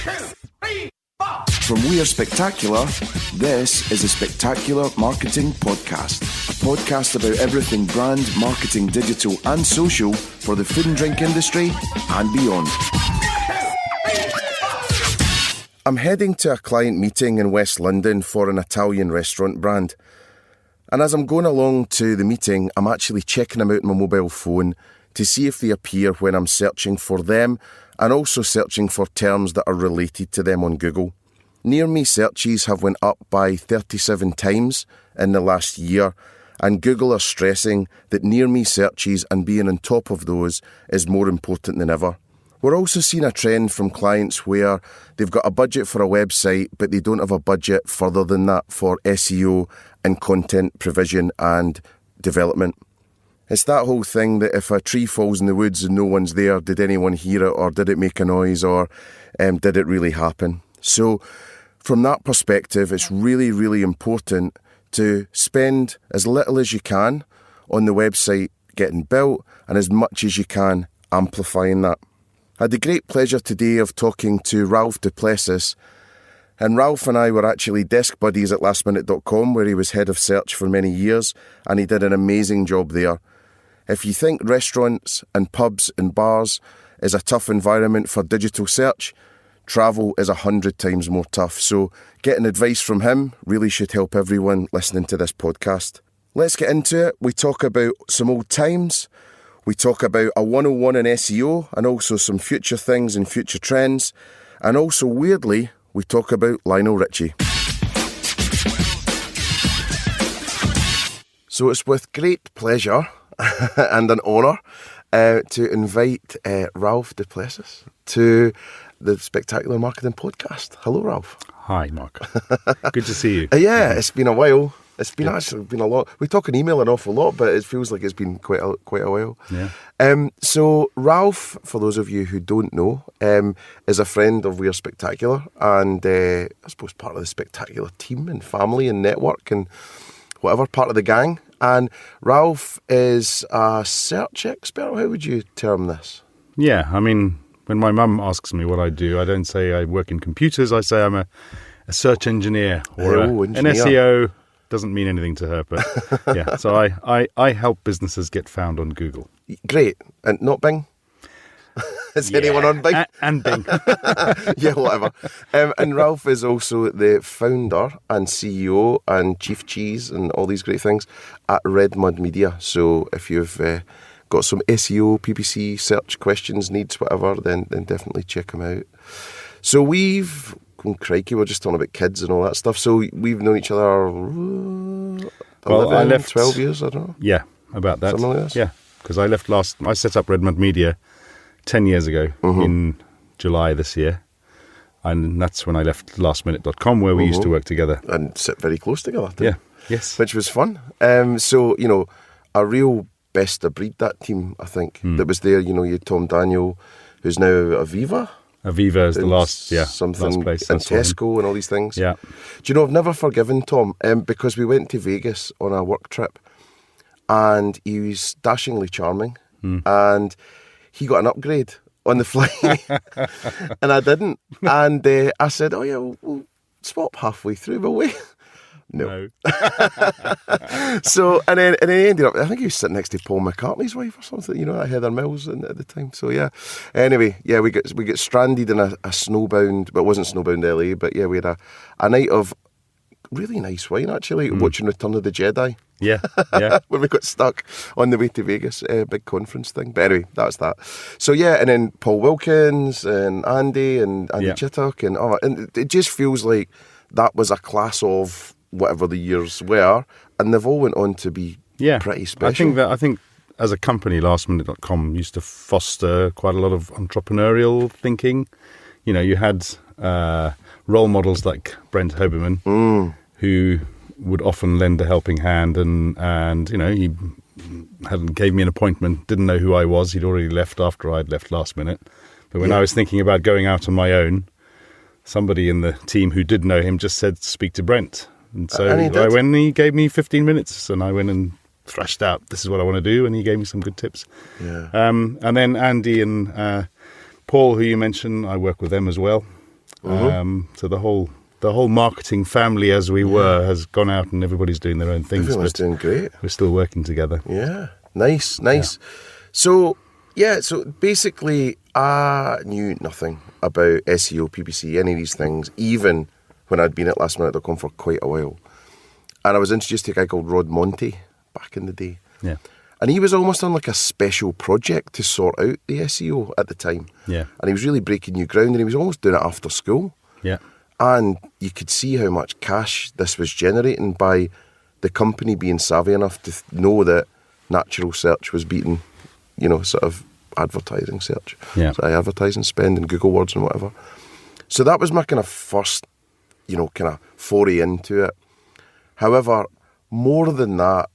From We Are Spectacular, this is a Spectacular Marketing Podcast. A podcast about everything brand, marketing, digital and social for the food and drink industry and beyond. I'm heading to a client meeting in West London for an Italian restaurant brand. And as I'm going along to the meeting, I'm actually checking them out on my mobile phone to see if they appear when I'm searching for them and also searching for terms that are related to them on Google. Near me searches have went up by 37 times in the last year, and Google are stressing that near me searches and being on top of those is more important than ever. We're also seeing a trend from clients where they've got a budget for a website, but they don't have a budget further than that for SEO and content provision and development. It's that whole thing that if a tree falls in the woods and no one's there, did anyone hear it, or did it make a noise, or did it really happen? So from that perspective, it's really, really important to spend as little as you can on the website getting built and as much as you can amplifying that. I had the great pleasure today of talking to Ralph du Plessis, and Ralph and I were actually desk buddies at lastminute.com, where he was head of search for many years, and he did an amazing job there. If you think restaurants and pubs and bars is a tough environment for digital search, travel is 100 times more tough. So getting advice from him really should help everyone listening to this podcast. Let's get into it. We talk about some old times. We talk about a 101 in SEO and also some future things and future trends. And also, weirdly, we talk about Lionel Richie. So it's with great pleasure and an honour to invite Ralph du Plessis to the Spectacular Marketing Podcast. Hello, Ralph. Hi, Mark. Good to see you. Yeah, it's been a while. It's been actually been a lot. We talk on email an awful lot, but it feels like it's been quite a while. Yeah. So Ralph, for those of you who don't know, is a friend of We Are Spectacular, and I suppose part of the Spectacular team and family and network and whatever, part of the gang. And Ralph is a search expert. How would you term this? Yeah, I mean, when my mum asks me what I do, I don't say I work in computers. I say I'm a search engineer or an SEO. Doesn't mean anything to her, but yeah. So I help businesses get found on Google. Great. And not Bing? Is anyone on Bing? And Bing. Yeah, whatever. And Ralph is also the founder and CEO and Chief Cheese and all these great things at Red Mud Media. So if you've got some SEO, PPC, search questions, needs, whatever, then definitely check him out. So crikey, we're just talking about kids and all that stuff. So we've known each other 12 years, I don't know. Yeah, about that. Something like this? Yeah, because I set up Red Mud Media 10 years ago in July this year. And that's when I left lastminute.com, where we used to work together. And sit very close together, too. Yeah, yes. Which was fun. So, a real best of breed, that team, I think, that was there. You had Tom Daniel, who's now Aviva. Aviva is the last place. And Tesco and all these things. Yeah. Do you know, I've never forgiven Tom because we went to Vegas on a work trip and he was dashingly charming and he got an upgrade on the flight and I didn't. And I said, oh yeah, we'll swap halfway through, will we? No. So, and then he ended up, I think he was sitting next to Paul McCartney's wife or something, Heather Mills at the time. So yeah. Anyway, yeah, we get stranded in a snowbound, but it wasn't snowbound LA, but yeah, we had a night of really nice wine actually, watching Return of the Jedi. Yeah. When we got stuck on the way to Vegas, big conference thing. But anyway, that's that. So yeah, and then Paul Wilkins and Andy Chittock and it just feels like that was a class of whatever the years were, and they've all went on to be pretty special. I think as a company, lastminute.com used to foster quite a lot of entrepreneurial thinking. You had role models like Brent Hoberman, who would often lend a helping hand, and he gave me an appointment, didn't know who I was. He'd already left after I'd left Last Minute. But when I was thinking about going out on my own, somebody in the team who did know him just said, speak to Brent. And so I went and he gave me 15 minutes and I went and thrashed out, this is what I want to do. And he gave me some good tips. Yeah. And then Andy and Paul, who you mentioned, I work with them as well. So the whole marketing family, as we were, has gone out and everybody's doing their own things. Everyone's doing great. We're still working together. Yeah, nice. So basically, I knew nothing about SEO, PPC, any of these things, even when I'd been at lastminute.com for quite a while. And I was introduced to a guy called Rod Monty back in the day. Yeah. And he was almost on like a special project to sort out the SEO at the time. Yeah. And he was really breaking new ground, and he was almost doing it after school. Yeah. And you could see how much cash this was generating by the company being savvy enough to know that natural search was beating, sort of advertising search. Yeah. So advertising spend and Google Words and whatever. So that was my kind of first, kind of foray into it. However, more than that,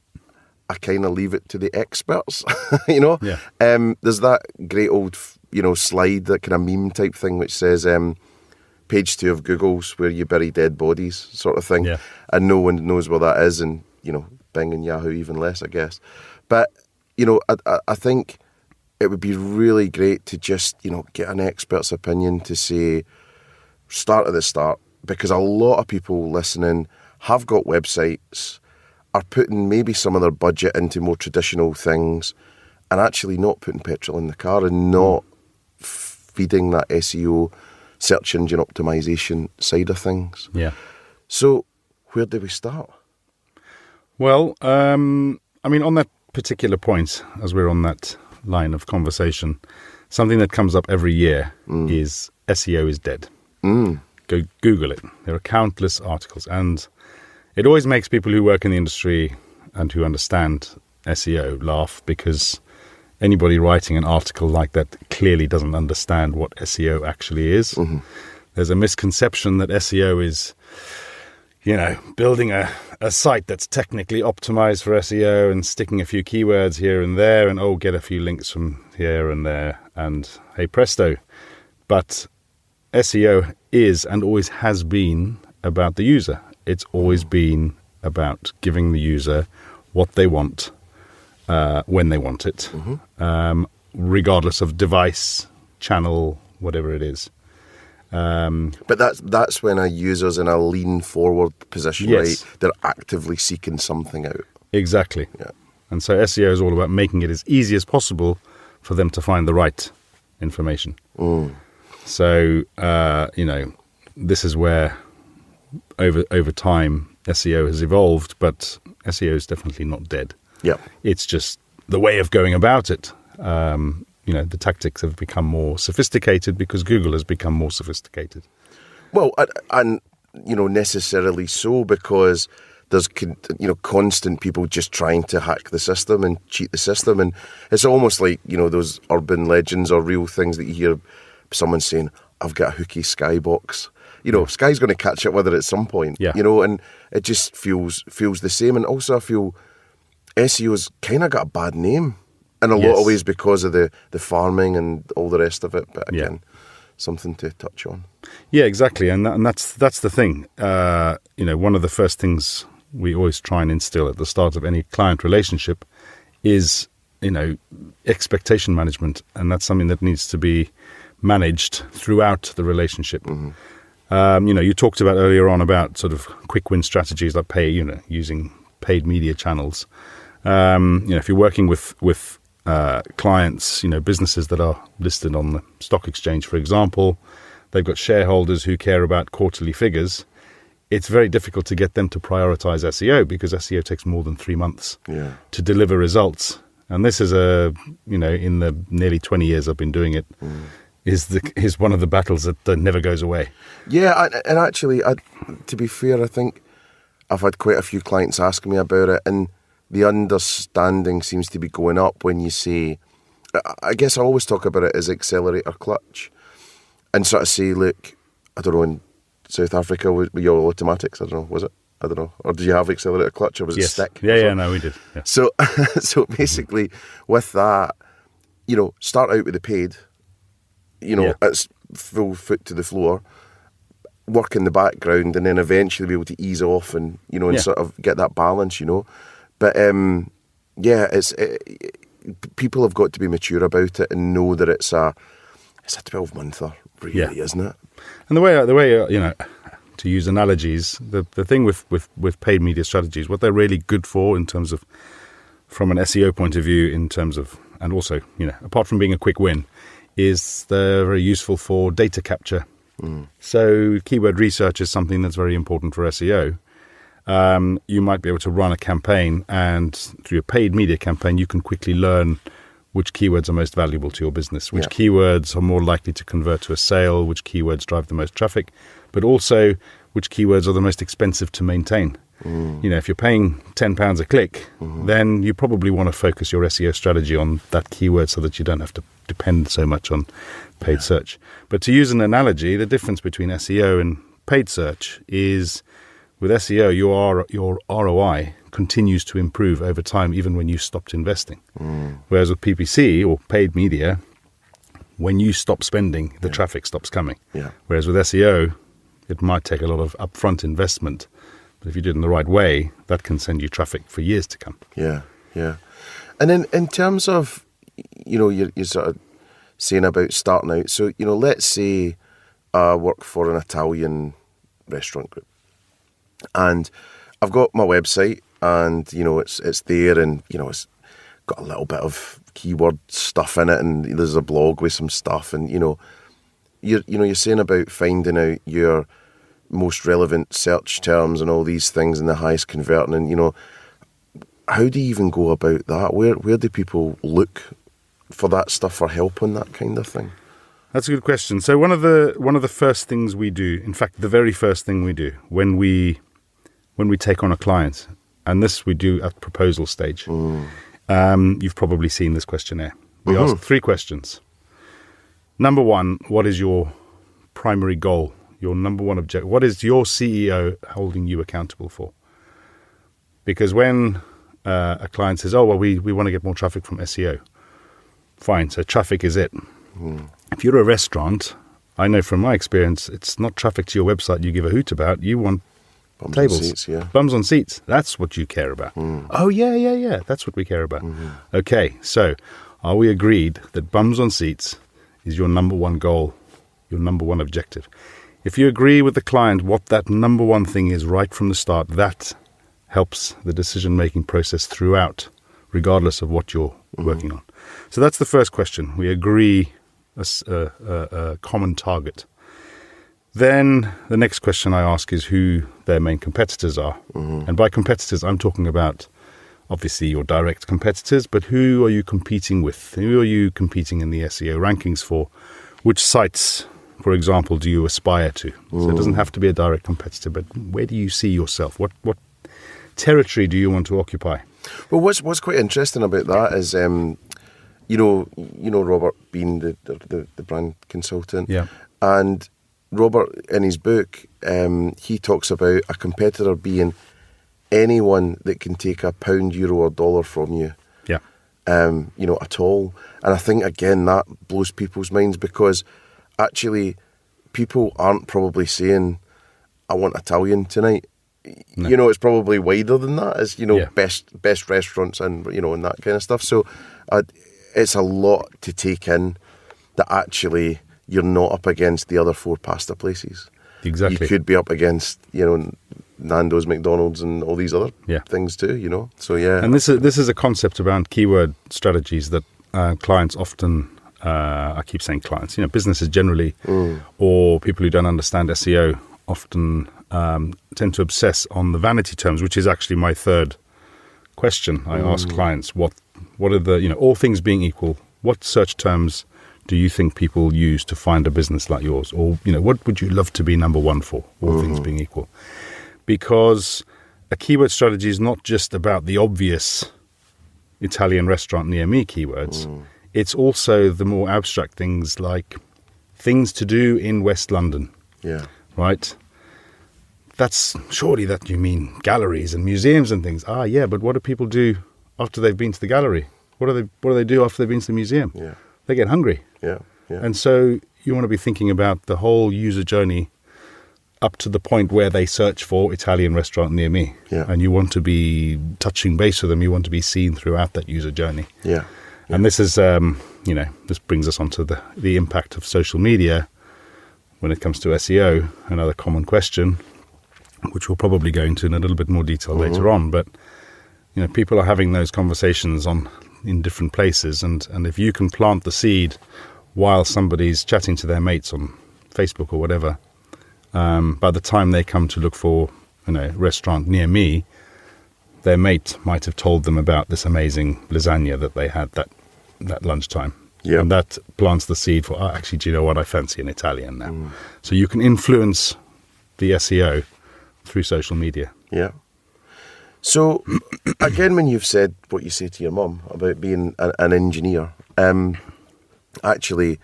I kind of leave it to the experts, Yeah. There's that great old, slide, that kind of meme type thing, which says, page 2 of Google's where you bury dead bodies sort of thing. Yeah. And no one knows where that is, and, Bing and Yahoo even less, I guess. But, I think it would be really great to just, get an expert's opinion to say, start at the start, because a lot of people listening have got websites, are putting maybe some of their budget into more traditional things, and actually not putting petrol in the car and not feeding that SEO, search engine optimization side of things. Yeah. So where do we start? Well, on that particular point, as we're on that line of conversation, something that comes up every year is SEO is dead. Go Google it. There are countless articles, and it always makes people who work in the industry and who understand SEO laugh, because anybody writing an article like that clearly doesn't understand what SEO actually is. Mm-hmm. There's a misconception that SEO is, building a site that's technically optimized for SEO and sticking a few keywords here and there and, get a few links from here and there and hey presto. But SEO is and always has been about the user. It's always been about giving the user what they want when they want it, regardless of device, channel, whatever it is. But that's when a user's in a lean forward position, yes. Right? They're actively seeking something out. Exactly. Yeah. And so SEO is all about making it as easy as possible for them to find the right information. So, this is where over time SEO has evolved, but SEO is definitely not dead. Yeah. It's just the way of going about it. The tactics have become more sophisticated because Google has become more sophisticated. Well, and necessarily so, because there's constant people just trying to hack the system and cheat the system, and it's almost like those urban legends or real things that you hear someone saying, "I've got a hooky Skybox." Sky's going to catch up with it at some point. Yeah. And it just feels the same. And also, I feel SEO's kind of got a bad name in a lot of ways because of the farming and all the rest of it. But again, something to touch on. Yeah, exactly. And that's the thing. One of the first things we always try and instill at the start of any client relationship is, expectation management. And that's something that needs to be managed throughout the relationship. Mm-hmm. You talked about earlier on about sort of quick win strategies like using paid media channels. If you're working with clients, businesses that are listed on the stock exchange, for example, they've got shareholders who care about quarterly figures. It's very difficult to get them to prioritize SEO because SEO takes more than 3 months to deliver results. And this is in the nearly 20 years I've been doing it, is one of the battles that never goes away. Yeah, and actually, to be fair, I think I've had quite a few clients asking me about it, and the understanding seems to be going up when you say, I guess I always talk about it as accelerator clutch, and sort of say, look, I don't know, in South Africa, were you all automatics? I don't know, was it? I don't know. Or did you have accelerator clutch, or was it stick? No, we did. Yeah. So basically, with that, start out with the paid, it's full foot to the floor, work in the background, and then eventually be able to ease off and, and sort of get that balance, But, people have got to be mature about it and know that it's a 12-monther really, isn't it? And the way to use analogies, the thing with paid media strategies, what they're really good for in terms of, from an SEO point of view, in terms of, and also, apart from being a quick win, is they're very useful for data capture. So keyword research is something that's very important for SEO. You might be able to run a campaign, and through a paid media campaign, you can quickly learn which keywords are most valuable to your business, which keywords are more likely to convert to a sale, which keywords drive the most traffic, but also which keywords are the most expensive to maintain. If you're paying £10 a click, then you probably want to focus your SEO strategy on that keyword so that you don't have to depend so much on paid search. But to use an analogy, the difference between SEO and paid search is, with SEO, your ROI continues to improve over time, even when you stopped investing. Whereas with PPC or paid media, when you stop spending, the traffic stops coming. Whereas with SEO, it might take a lot of upfront investment, but if you do it in the right way, that can send you traffic for years to come. Yeah. And then in terms of, you're sort of saying about starting out. So, let's say I work for an Italian restaurant group, and I've got my website, and it's there, and it's got a little bit of keyword stuff in it, and there's a blog with some stuff, and you're saying about finding out your most relevant search terms and all these things and the highest converting, and how do you even go about that? Where do people look for that stuff, for help on that kind of thing? That's a good question. So one of the first things we do, in fact, the very first thing we do when we take on a client, and this we do at proposal stage. You've probably seen this questionnaire. We ask 3 questions. Number 1, what is your primary goal? Your number 1 objective? What is your CEO holding you accountable for? Because when a client says, we want to get more traffic from SEO. Fine, so traffic is it. If you're a restaurant, I know from my experience, it's not traffic to your website you give a hoot about. You want Bums tables. on seats, yeah. Bums on seats. That's what you care about. Oh, yeah. That's what we care about. Okay, so are we agreed that bums on seats is your number 1 goal, your number 1 objective? If you agree with the client what that number 1 thing is right from the start, that helps the decision-making process throughout, regardless of what you're working on. So that's the first question. We agree a common target. Then the next question I ask is who their main competitors are. And by competitors, I'm talking about obviously your direct competitors, but who are you competing with? Who are you competing in the SEO rankings for? Which sites, for example, do you aspire to? So it doesn't have to be a direct competitor, but where do you see yourself? What territory do you want to occupy? Well, what's quite interesting about that is, Robert being the brand consultant, and Robert, in his book, he talks about a competitor being anyone that can take £1, euro, or dollar from you. At all. And I think, again, that blows people's minds, because actually people aren't probably saying, I want Italian tonight. No. It's probably wider than that. It's, best restaurants and that kind of stuff. So it's a lot to take in that actually you're not up against the other 4 pasta places. Exactly. You could be up against, Nando's, McDonald's, and all these other things too, So, yeah. And this is a concept around keyword strategies that clients often, I keep saying clients, businesses generally, or people who don't understand SEO often tend to obsess on the vanity terms, which is actually my third question. I ask clients, what are the, all things being equal, what search terms do you think people use to find a business like yours? Or, what would you love to be number 1 for, all things being equal? Because a keyword strategy is not just about the obvious Italian restaurant near me keywords. It's also the more abstract things like things to do in West London. Yeah. Right? That's surely that you mean galleries and museums and things. But what do people do after they've been to the gallery? What do they do after they've been to the museum? Yeah. They get hungry. Yeah. And so you want to be thinking about the whole user journey up to the point where they search for Italian restaurant near me. Yeah. And you want to be touching base with them. You want to be seen throughout that user journey. Yeah. And this is, this brings us on to the impact of social media. when it comes to SEO, another common question, which we'll probably go into in a little bit more detail later on, but people are having those conversations in different places, and if you can plant the seed while somebody's chatting to their mates on Facebook or whatever, by the time they come to look for a restaurant near me, their mate might have told them about this amazing lasagna that they had that lunchtime. Yeah. And that plants the seed for, actually, do you know what? I fancy an Italian now. So you can influence the SEO through social media. Yeah. So, again, when you've said what you say to your mum about being an engineer, actually,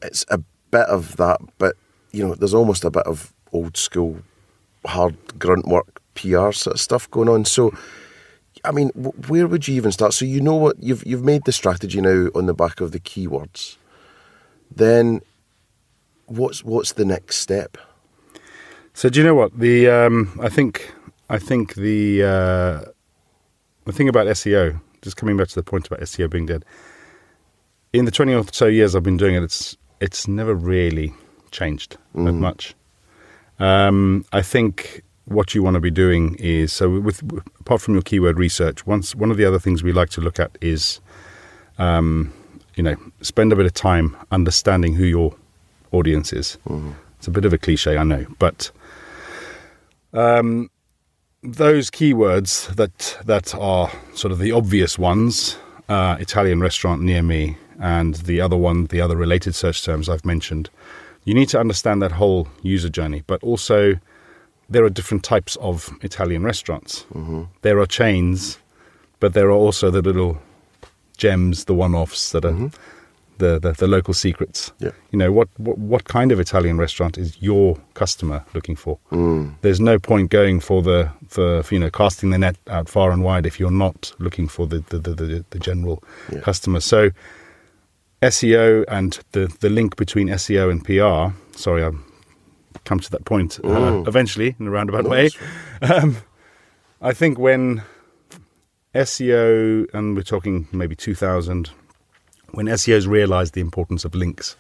it's a bit of that, but, there's almost a bit of old school, hard grunt work, PR sort of stuff going on. So, I mean, where would you even start? So what you've made the strategy now on the back of the keywords. Then, what's the next step? So do you know what I think the thing about SEO, just coming back to the point about SEO being dead. In the 20 or so years I've been doing it, it's never really changed that much. I think what you want to be doing is, apart from your keyword research, one of the other things we like to look at is, spend a bit of time understanding who your audience is. It's a bit of a cliche, I know, but those keywords that are sort of the obvious ones, Italian restaurant near me, and the other related search terms I've mentioned, you need to understand that whole user journey. But also, there are different types of Italian restaurants. There are chains, but there are also the little gems, the one-offs that are the local secrets. Yeah. What kind of Italian restaurant is your customer looking for? There's no point going for casting the net out far and wide if you're not looking for the general customer. So SEO and the link between SEO and PR. Sorry, I've come to that point eventually in a roundabout way. I think when SEO, and we're talking maybe 2000, when SEOs realized the importance of links,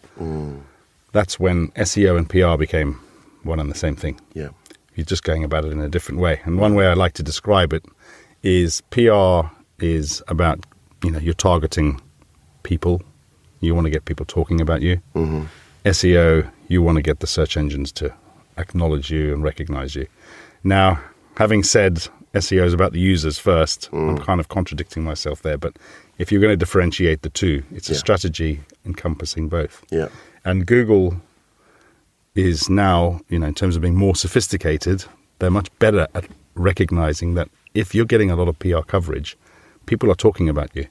that's when SEO and PR became one and the same thing. Yeah. You're just going about it in a different way. And one way I like to describe it is PR is about, you're targeting people. You want to get people talking about you. SEO, you want to get the search engines to acknowledge you and recognize you. Now, having said SEO is about the users first, I'm kind of contradicting myself there, but if you're going to differentiate the two, it's a strategy encompassing both. Yeah. And Google is now, in terms of being more sophisticated, they're much better at recognizing that if you're getting a lot of PR coverage, people are talking about you.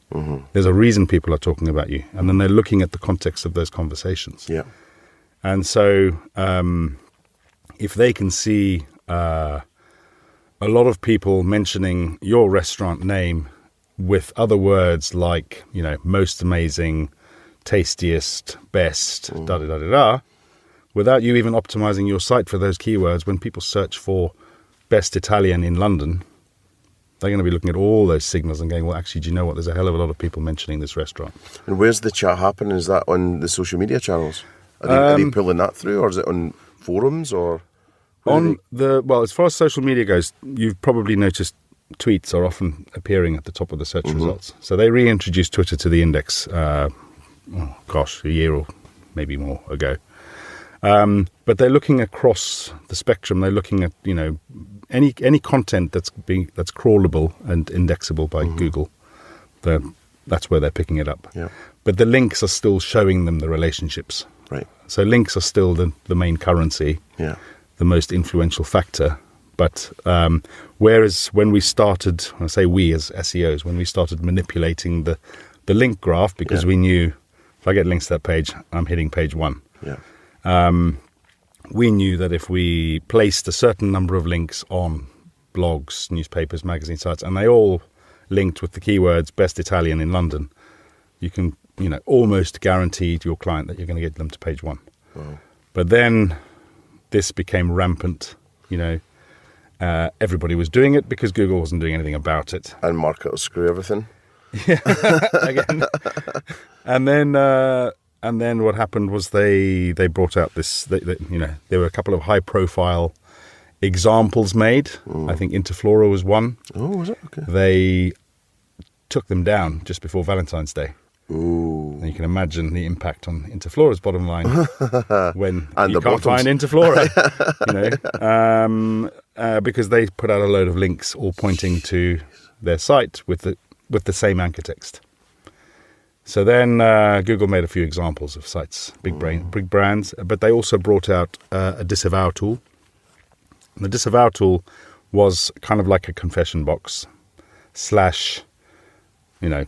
There's a reason people are talking about you. And then they're looking at the context of those conversations. Yeah. And so if they can see a lot of people mentioning your restaurant name with other words like, most amazing, tastiest, best, da-da-da-da-da, without you even optimizing your site for those keywords, when people search for best Italian in London, they're going to be looking at all those signals and going, well, actually, do you know what? There's a hell of a lot of people mentioning this restaurant. And where's the chat happening? Is that on the social media channels? Are they pulling that through, or is it on forums, or? As far as social media goes, you've probably noticed tweets are often appearing at the top of the search results. So they reintroduced Twitter to the index, a year or maybe more ago. But they're looking across the spectrum. They're looking at, any content that's crawlable and indexable by Google. That's where they're picking it up. Yeah. But the links are still showing them the relationships. Right. So links are still the main currency. Yeah. The most influential factor. But whereas when we started, I say we as SEOs, when we started manipulating the link graph, because we knew if I get links to that page, I'm hitting page 1. Yeah. We knew that if we placed a certain number of links on blogs, newspapers, magazine sites, and they all linked with the keywords best Italian in London, you can, almost guarantee to your client that you're going to get them to page 1. Wow. But then this became rampant, everybody was doing it because Google wasn't doing anything about it. And market will screw everything. Yeah, again. And then And then what happened was they brought out this, there were a couple of high-profile examples made. I think Interflora was one. Oh, was it? Okay. They took them down just before Valentine's Day. Ooh. And you can imagine the impact on Interflora's bottom line when and you can't find Interflora, because they put out a load of links all pointing to their site with the same anchor text. So then Google made a few examples of sites, big brands, but they also brought out a disavow tool. And the disavow tool was kind of like a confession box /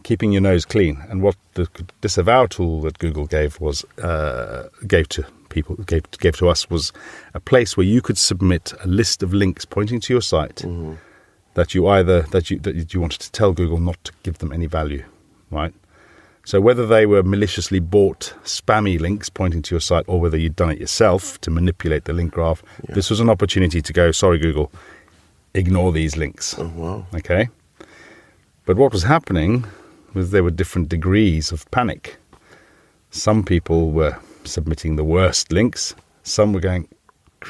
keeping your nose clean. And what the disavow tool that Google gave to us was a place where you could submit a list of links pointing to your site that you wanted to tell Google not to give them any value, right? So whether they were maliciously bought spammy links pointing to your site or whether you'd done it yourself to manipulate the link graph, this was an opportunity to go, sorry, Google, ignore these links. Oh, wow. Okay? But what was happening was there were different degrees of panic. Some people were submitting the worst links. Some were going,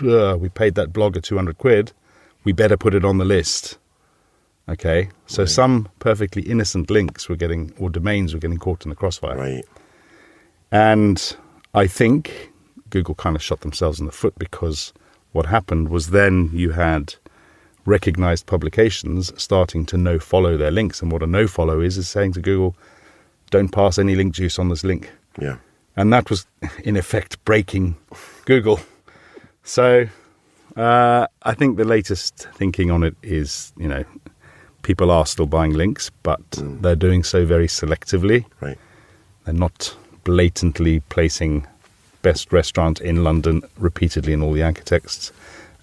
we paid that blogger 200 quid. We better put it on the list. Okay? So some perfectly innocent links or domains were getting caught in the crossfire. Right. And I think Google kind of shot themselves in the foot because what happened was then you had recognized publications starting to no-follow their links. And what a no-follow is saying to Google, don't pass any link juice on this link. Yeah. And that was, in effect, breaking Google. So I think the latest thinking on it is, people are still buying links, but they're doing so very selectively. Right. They're not blatantly placing best restaurant in London repeatedly in all the anchor texts.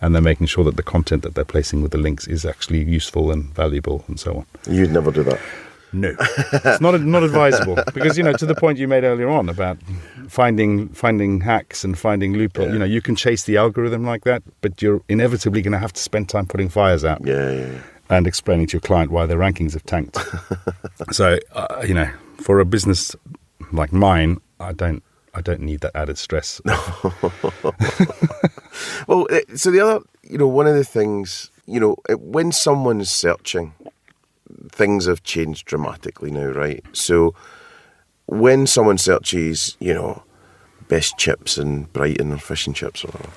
And they're making sure that the content that they're placing with the links is actually useful and valuable and so on. You'd never do that. No, it's not advisable because, to the point you made earlier on about finding hacks and finding loopholes, you can chase the algorithm like that, but you're inevitably going to have to spend time putting fires out and explaining to your client why their rankings have tanked. So, for a business like mine, I don't need that added stress. Well, so the other, one of the things, when someone's searching, things have changed dramatically now, right? So when someone searches, best chips in Brighton or fish and chips or whatever,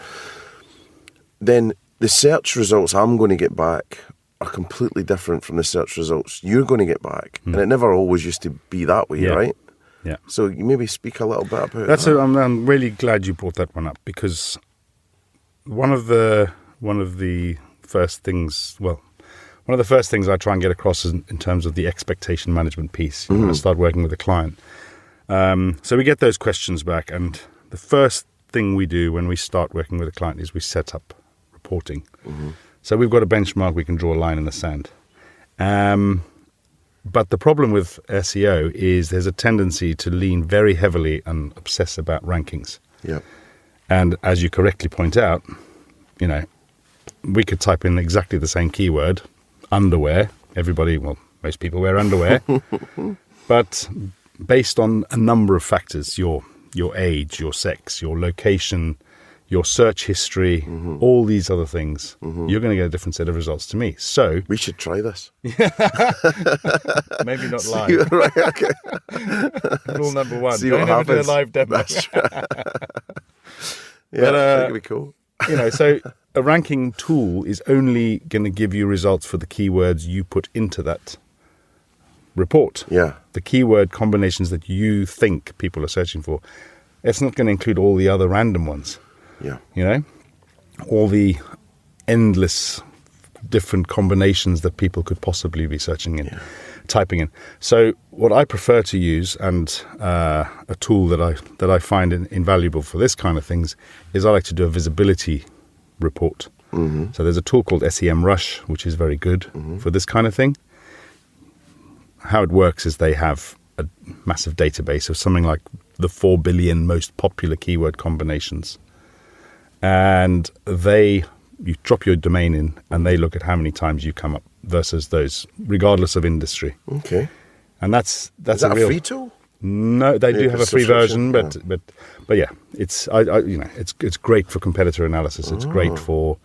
then the search results I'm going to get back are completely different from the search results you're going to get back. And it never always used to be that way, right? Yeah. So you maybe speak a little bit about that. I'm really glad you brought that one up because one of the first things I try and get across is in terms of the expectation management piece when I start working with a client. So we get those questions back, and the first thing we do when we start working with a client is we set up reporting. So we've got a benchmark, we can draw a line in the sand. But the problem with SEO is there's a tendency to lean very heavily and obsess about rankings. Yeah. And as you correctly point out, we could type in exactly the same keyword, underwear. Most people wear underwear. But based on a number of factors, your age, your sex, your location, your search history, all these other things, you're going to get a different set of results to me. So we should try this. Maybe not live. Right, okay. Rule number one: See don't what ever happens. do a live demo. That's right. Yeah, But, I think it'd be cool. So a ranking tool is only going to give you results for the keywords you put into that report. Yeah. The keyword combinations that you think people are searching for. It's not going to include all the other random ones. Yeah. All the endless different combinations that people could possibly be searching in, typing in. So what I prefer to use, and a tool that I find invaluable for this kind of things, is I like to do a visibility report. So there's a tool called SEMrush, which is very good for this kind of thing. How it works is they have a massive database of something like the 4 billion most popular keyword combinations. And you drop your domain in and they look at how many times you come up versus those, regardless of industry. Okay. And that's Is that a free tool? No, they do have a free version, but yeah, it's it's great for competitor analysis. It's great for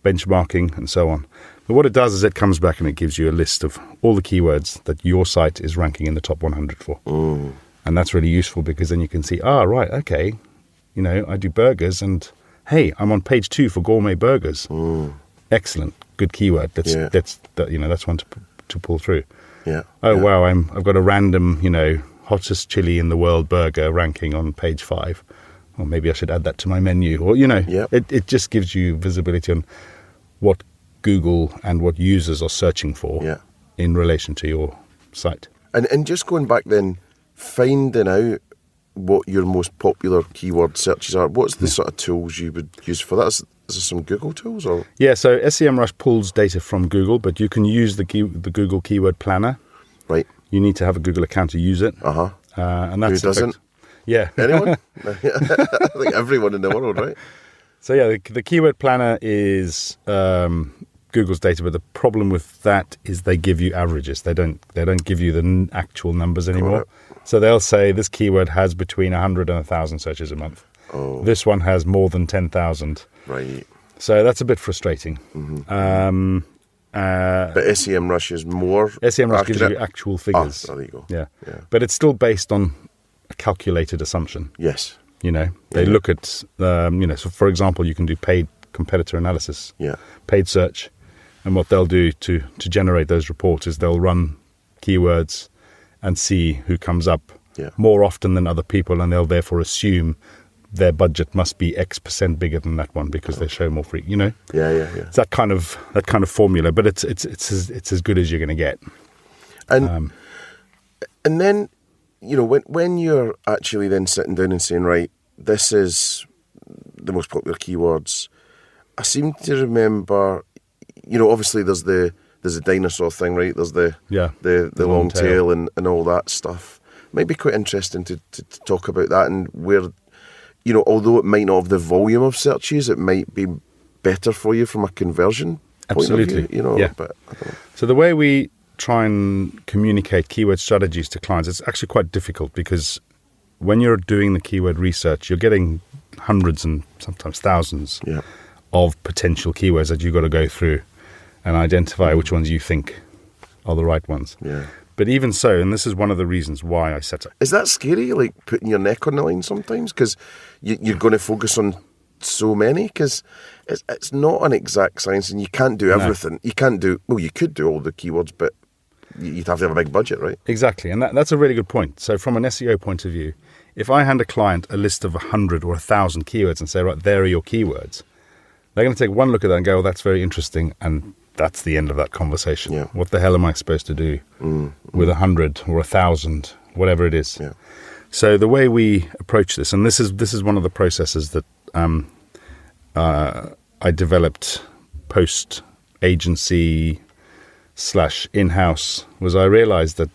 benchmarking and so on. But what it does is it comes back and it gives you a list of all the keywords that your site is ranking in the top 100 for. And that's really useful because then you can see, right, okay, I do burgers and hey, I'm on page 2 for gourmet burgers. Excellent, good keyword. That's one to pull through. Yeah. Wow, I've got a random, hottest chili in the world burger ranking on page 5. Or maybe I should add that to my menu. Or it just gives you visibility on what Google and what users are searching for in relation to your site. And just going back then, finding out what your most popular keyword searches are, what's the sort of tools you would use for that? Is there some Google tools? Or? Yeah, so SEMrush pulls data from Google, but you can use the Google Keyword Planner. Right. You need to have a Google account to use it. And that's who doesn't? Yeah. Anyone? I think everyone in the world, right? So yeah, the Keyword Planner is Google's data, but the problem with that is they give you averages. They don't give you the actual numbers anymore. So they'll say this keyword has between 100 and 1,000 searches a month. This one has more than 10,000. Right. So that's a bit frustrating. But SEMrush is more SEMrush accurate. gives you actual figures. There you go. Yeah. But it's still based on a calculated assumption. Yes. They look at, so for example, you can do paid competitor analysis, paid search. And what they'll do to generate those reports is they'll run keywords and see who comes up more often than other people. And they'll therefore assume their budget must be X% bigger than that one because they show more free, Yeah. It's that kind of formula, but it's as good as you're going to get. And then, when you're actually then sitting down and saying, right, this is the most popular keywords, I seem to remember, obviously there's a dinosaur thing, right? There's the long tail and all that stuff. It might be quite interesting to talk about that and where, although it might not have the volume of searches, it might be better for you from a conversion point of view. But I don't know. So the way we try and communicate keyword strategies to clients, it's actually quite difficult because when you're doing the keyword research, you're getting hundreds and sometimes thousands of potential keywords that you've got to go through and identify which ones you think are the right ones. Yeah. But even so, and this is one of the reasons why I set up. Is that scary, like putting your neck on the line sometimes? Because you're going to focus on so many? Because it's not an exact science and you can't do everything. No. You can't do, you could do all the keywords, but you'd have to have a big budget, right? Exactly. And that's a really good point. So from an SEO point of view, if I hand a client a list of 100 or 1,000 keywords and say, right, there are your keywords, they're going to take one look at that and go, that's very interesting, and that's the end of that conversation. Yeah. What the hell am I supposed to do with 100 or 1,000, whatever it is? Yeah. So the way we approach this, and this is one of the processes that I developed post-agency / in-house, was I realized that,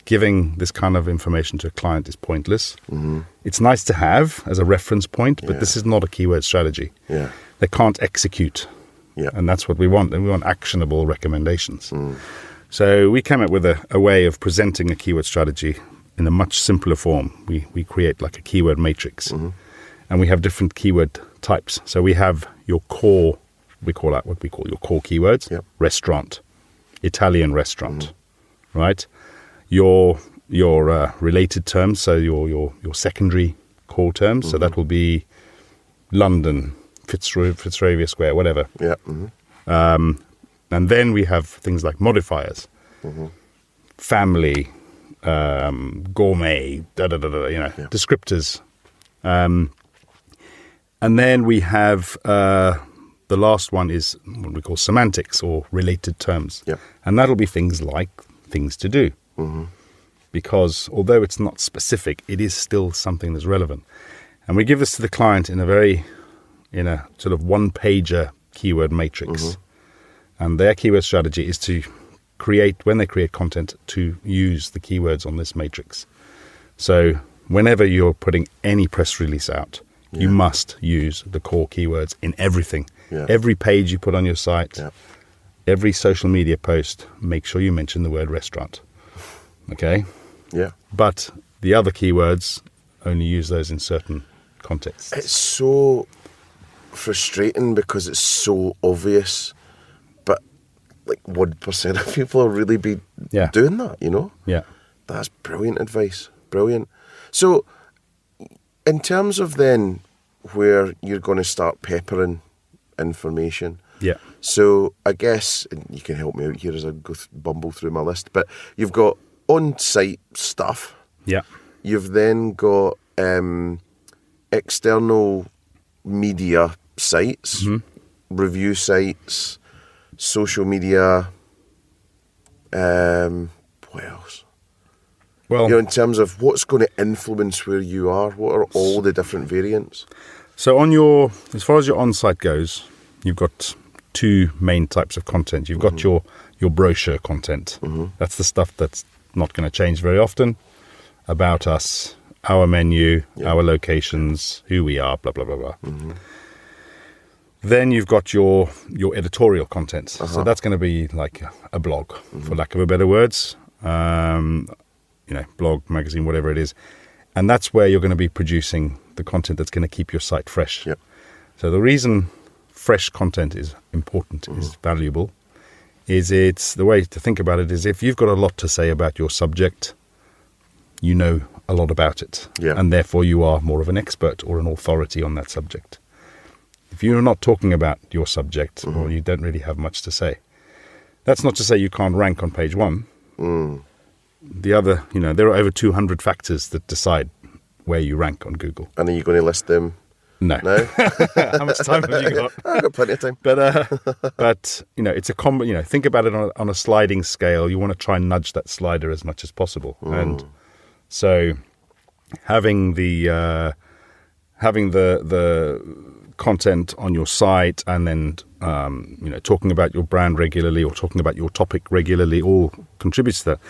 giving this kind of information to a client is pointless. Mm-hmm. It's nice to have as a reference point, but this is not a keyword strategy. Yeah. They can't execute. Yeah. And that's what we want. And we want actionable recommendations. Mm. So we came up with a way of presenting a keyword strategy in a much simpler form. We create like a keyword matrix. Mm-hmm. And we have different keyword types. So we have your core, we call that what we call your core keywords. Yep. Restaurant, Italian restaurant, right? Your related terms, so your secondary core terms. Mm-hmm. So that will be London, Fitzrovia Square, whatever. Yeah. Mm-hmm. And then we have things like modifiers, family, gourmet, descriptors. And then we have the last one is what we call semantics or related terms. Yeah. And that'll be things like things to do. Mm-hmm. Because although it's not specific, it is still something that's relevant. And we give this to the client in a sort of one-pager keyword matrix. Mm-hmm. And their keyword strategy is to when they create content, to use the keywords on this matrix. So whenever you're putting any press release out, you must use the core keywords in everything. Yeah. Every page you put on your site, every social media post, make sure you mention the word restaurant. Okay? Yeah. But the other keywords, only use those in certain contexts. It's so frustrating because it's so obvious, but like 1% of people will really be doing that, you know? Yeah. That's brilliant advice. Brilliant. So, in terms of then where you're going to start peppering information. Yeah. So, I guess, and you can help me out here as I go bumble through my list, but you've got on-site stuff. Yeah. You've then got external media sites, review sites, social media. What else? Well, you know, in terms of what's going to influence where you are, what are all the different variants? So as far as your on-site goes, you've got two main types of content. You've got your brochure content. That's the stuff that's not going to change very often. About us, our menu, our locations, who we are, blah, blah, blah, blah. Then you've got your editorial content. So that's going to be like a blog, for lack of a better words. Blog, magazine, whatever it is. And that's where you're going to be producing the content that's going to keep your site fresh. Yep. So the reason fresh content is important, is valuable, it's the way to think about it is if you've got a lot to say about your subject, you know a lot about it. Yeah. And therefore you are more of an expert or an authority on that subject. If you're not talking about your subject, or you don't really have much to say, that's not to say you can't rank on page 1. The other, there are over 200 factors that decide where you rank on Google. And are you going to list them? No. How much time have you got? I've got plenty of time. But it's a common. Think about it on a sliding scale. You want to try and nudge that slider as much as possible, and so having the content on your site, and then talking about your brand regularly or talking about your topic regularly, all contributes to that.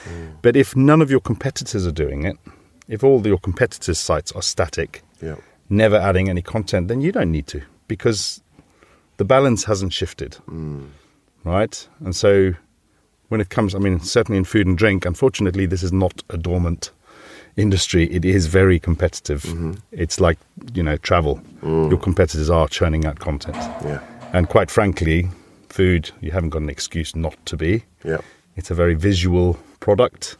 But if none of your competitors are doing it, if all your competitors' sites are static, never adding any content, then you don't need to, because the balance hasn't shifted, right? And so when it comes, certainly in food and drink, unfortunately, this is not a dormant industry. It is very competitive. It's like, travel. Your competitors are churning out content. And quite frankly, food, you haven't got an excuse not to be. It's a very visual product,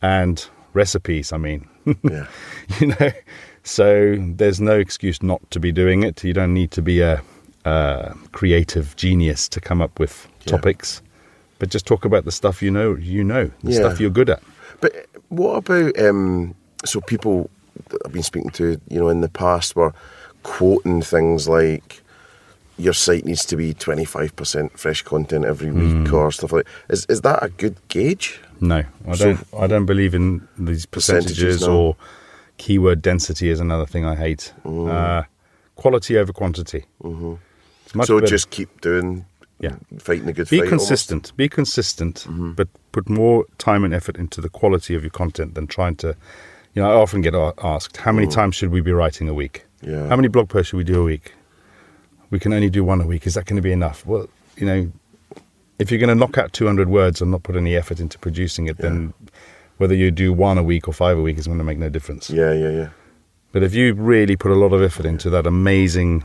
and recipes, so there's no excuse not to be doing it. You don't need to be a creative genius to come up with topics, but just talk about the stuff the stuff you're good at. But what about, so people that I've been speaking to, in the past were quoting things like, your site needs to be 25% fresh content every week or stuff like that. Is that a good gauge? No, I don't believe in these percentages no. or keyword density is another thing I hate. Quality over quantity. It's much better. Just keep doing, fighting the good fight. Be consistent, but put more time and effort into the quality of your content than trying to, I often get asked, how many times should we be writing a week? How many blog posts should we do a week? We can only do one a week. Is that going to be enough? Well, if you're going to knock out 200 words and not put any effort into producing it, then whether you do one a week or 5 a week is going to make no difference. But if you really put a lot of effort into that amazing,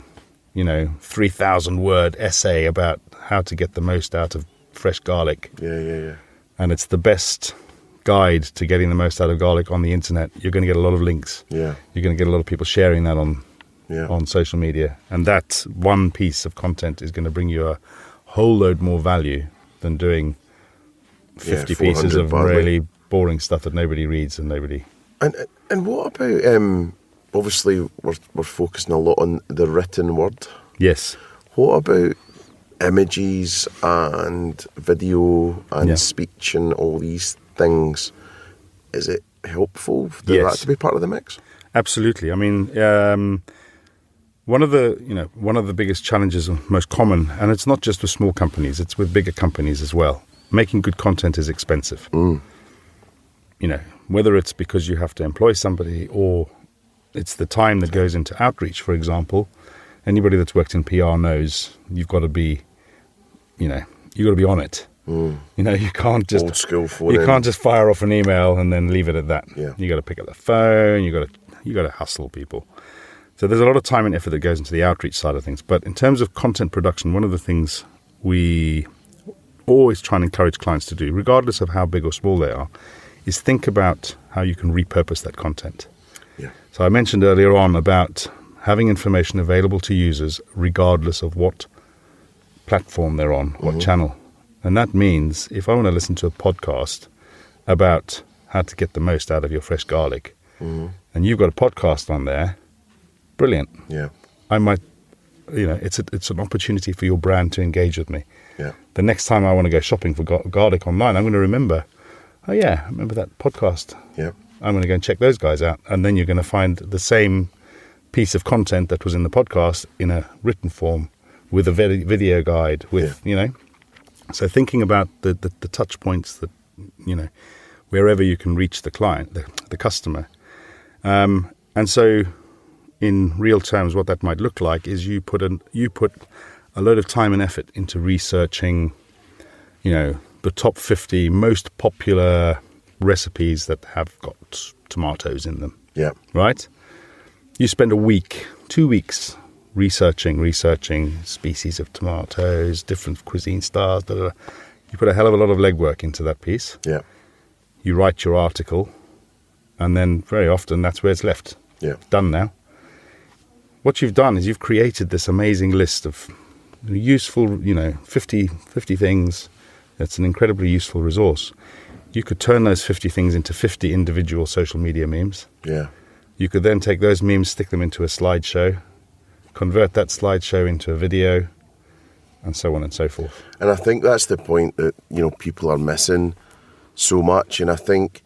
3,000 word essay about how to get the most out of fresh garlic, and it's the best guide to getting the most out of garlic on the internet, you're going to get a lot of links. You're going to get a lot of people sharing that on social media, and that one piece of content is going to bring you a whole load more value than doing 50 pieces of really boring stuff that nobody reads and nobody. And what about obviously we're focusing a lot on the written word. Yes. What about images and video and speech and all these things? Is it helpful for that to be part of the mix? Absolutely. One of the biggest challenges, most common, and it's not just with small companies, it's with bigger companies as well. Making good content is expensive. Whether it's because you have to employ somebody or it's the time that goes into outreach, for example. Anybody that's worked in PR knows you've got to be on it. You know, you can't just old school phone. You can't just fire off an email and then leave it at that. Yeah. You got to pick up the phone. You got to hustle people. So there's a lot of time and effort that goes into the outreach side of things. But in terms of content production, one of the things we always try and encourage clients to do, regardless of how big or small they are, is think about how you can repurpose that content. Yeah. So I mentioned earlier on about having information available to users regardless of what platform they're on, what channel. And that means if I want to listen to a podcast about how to get the most out of your fresh garlic, and you've got a podcast on there, brilliant. Yeah. I might, it's an opportunity for your brand to engage with me. Yeah. The next time I want to go shopping for garlic online, I'm going to remember, oh yeah, I remember that podcast. Yeah. I'm going to go and check those guys out. And then you're going to find the same piece of content that was in the podcast in a written form with a video guide with, So thinking about the touch points that, wherever you can reach the client, the customer. And so in real terms, what that might look like is you put a load of time and effort into researching, the top 50 most popular recipes that have got tomatoes in them. Yeah. Right? You spend a week, 2 weeks researching species of tomatoes, different cuisine styles. You put a hell of a lot of legwork into that piece. Yeah. You write your article, and then very often that's where it's left. Yeah. Done now. What you've done is you've created this amazing list of useful, 50 things. That's an incredibly useful resource. You could turn those 50 things into 50 individual social media memes. Yeah. You could then take those memes, stick them into a slideshow, convert that slideshow into a video, and so on and so forth. And I think that's the point that, people are missing so much. And I think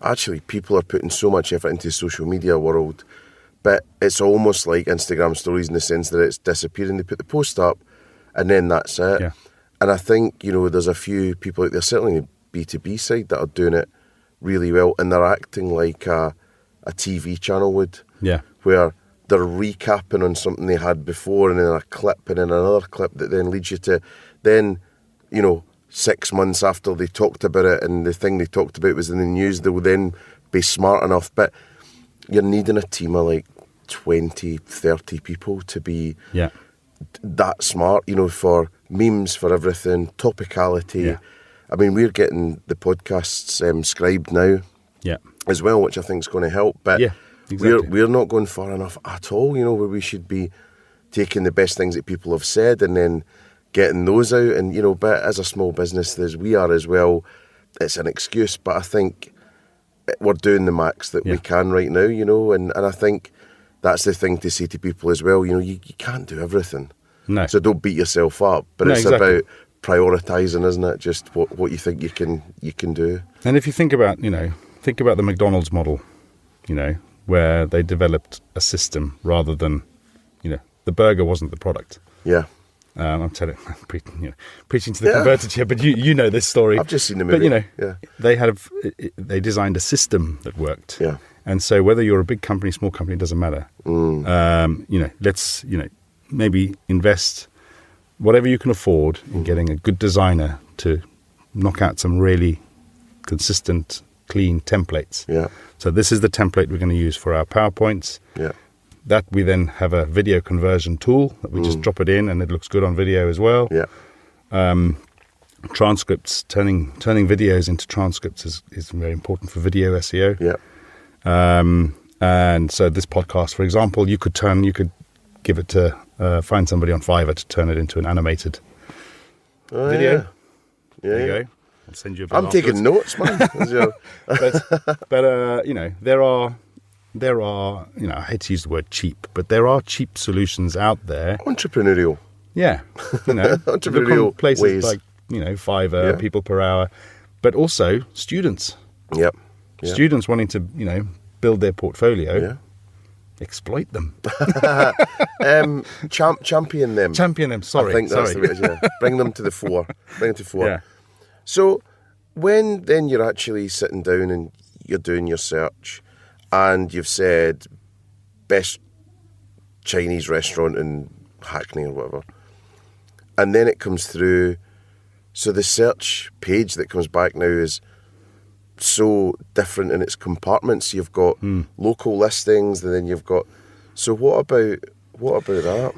actually people are putting so much effort into the social media world, but it's almost like Instagram stories in the sense that it's disappearing. They put the post up and then that's it. Yeah. And I think, there's a few people out there, certainly the B2B side, that are doing it really well, and they're acting like a TV channel would. Yeah. Where they're recapping on something they had before, and then a clip, and then another clip that then leads you to then, 6 months after they talked about it and the thing they talked about was in the news, they will then be smart enough. But you're needing a team of like 20, 30 people to be that smart, for memes, for everything, topicality. Yeah. I mean, we're getting the podcasts scribed now as well, which I think is going to help. But exactly. we're not going far enough at all, where we should be taking the best things that people have said and then getting those out. And, but as a small business, as we are as well, it's an excuse. But I think we're doing the max that we can right now, and I think that's the thing to say to people as well. You can't do everything. No. So don't beat yourself up. But it's about prioritising, isn't it? Just what you think you can do. And if you think about the McDonald's model, where they developed a system rather than, the burger wasn't the product. Yeah. I'm preaching to the converted here, but you know this story. I've just seen the movie. But they designed a system that worked. Yeah. And so whether you're a big company, small company, it doesn't matter. Let's maybe invest whatever you can afford in getting a good designer to knock out some really consistent, clean templates. Yeah. So this is the template we're going to use for our PowerPoints. Yeah. That we then have a video conversion tool that we just drop it in and it looks good on video as well. Yeah. Transcripts, turning videos into transcripts is very important for video SEO. Yeah. And so this podcast, for example, you could give it to find somebody on Fiverr to turn it into an animated video. Yeah. There you go. I'll send you a bill I'm taking notes, man. but there are, I hate to use the word cheap, but there are cheap solutions out there. Entrepreneurial. Yeah. Entrepreneurial places ways. like, Fiverr, people per hour, but also students. Yep. Students wanting to, build their portfolio. Yeah. Exploit them. Champion them. Champion them, sorry. I think that's the way it is, yeah. Bring them to the fore. Yeah. So when then you're actually sitting down and you're doing your search and you've said best Chinese restaurant in Hackney or whatever, and then it comes through So the search page that comes back now is so different in its compartments. You've got local listings, and then you've got. So what about that?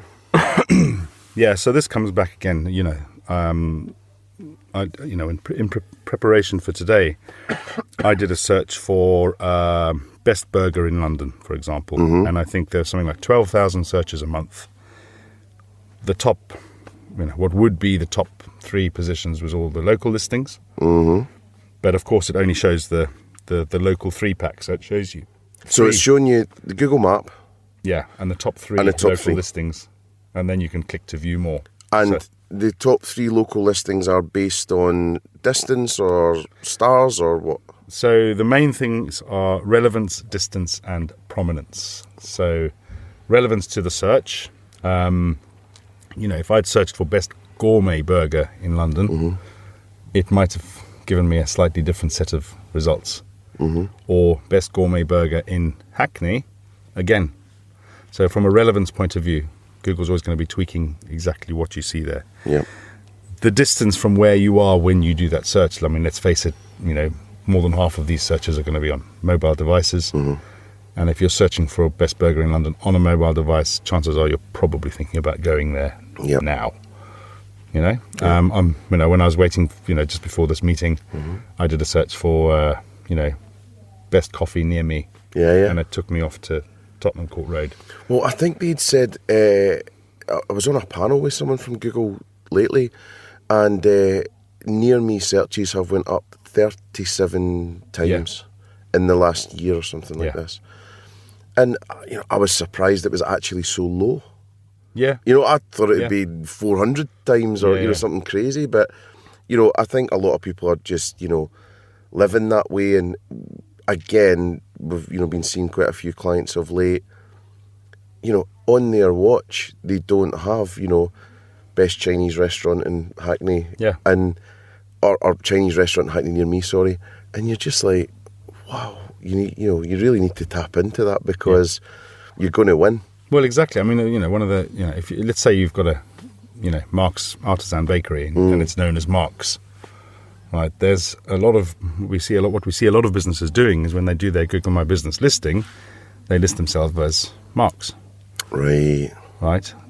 Yeah, so this comes back again. In preparation for today, I did a search for best burger in London, for example, and I think there's something like 12,000 searches a month. The top, what would be the top 3 positions was all the local listings, but of course it only shows the local 3-pack, so it shows you. So it's showing you the Google map. Yeah, and the top 3 and the top local 3 listings, and then you can click to view more. And the top 3 local listings are based on distance or stars or what? So the main things are relevance, distance, and prominence. So relevance to the search. If I'd searched for best gourmet burger in London, it might have given me a slightly different set of results. Or best gourmet burger in Hackney, again. So from a relevance point of view, Google's always going to be tweaking exactly what you see there. Yeah. The distance from where you are when you do that search, I mean, let's face it, more than half of these searches are going to be on mobile devices. And if you're searching for a best burger in London on a mobile device, chances are you're probably thinking about going there now. When I was waiting, just before this meeting, I did a search for, best coffee near me. Yeah. And it took me off to Tottenham Court Road. Well, I think they'd said, I was on a panel with someone from Google lately, and near me searches have went up 37 times in the last year or something like this. And I was surprised it was actually so low. Yeah. I thought it'd be 400 times or something crazy, but I think a lot of people are just living that way. And again, we've been seeing quite a few clients of late. On their watch, they don't have best Chinese restaurant in Hackney, and or Chinese restaurant in Hackney near me, sorry. And you're just like, wow, you really need to tap into that because you're going to win. Well, exactly. I mean, one of the if let's say you've got a Mark's Artisan Bakery and it's known as Mark's. Right, there's a lot of what we see a lot of businesses doing is when they do their Google My Business listing, they list themselves as Mark's. Right.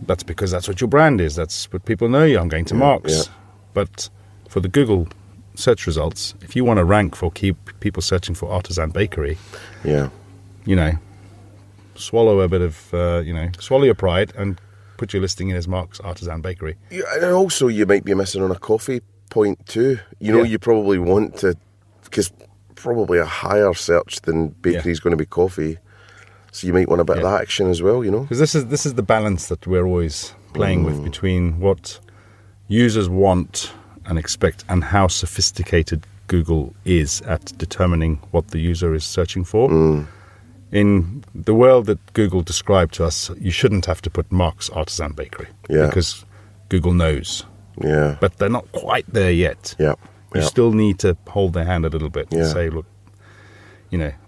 That's because that's what your brand is. That's what people know you. I'm going to Mark's. Yeah. But for the Google search results, if you want to rank for people searching for Artisan Bakery, swallow a bit of swallow your pride and put your listing in as Mark's Artisan Bakery. Yeah, and also you might be missing on a coffee point too. You probably want to, because probably a higher search than bakery is going to be coffee, so you might want a bit of that action as well. Because this is the balance that we're always playing with between what users want and expect and how sophisticated Google is at determining what the user is searching for. In the world that Google described to us, you shouldn't have to put Mark's Artisan Bakery because Google knows. Yeah. But they're not quite there yet. Yeah. You still need to hold their hand a little bit and say, look,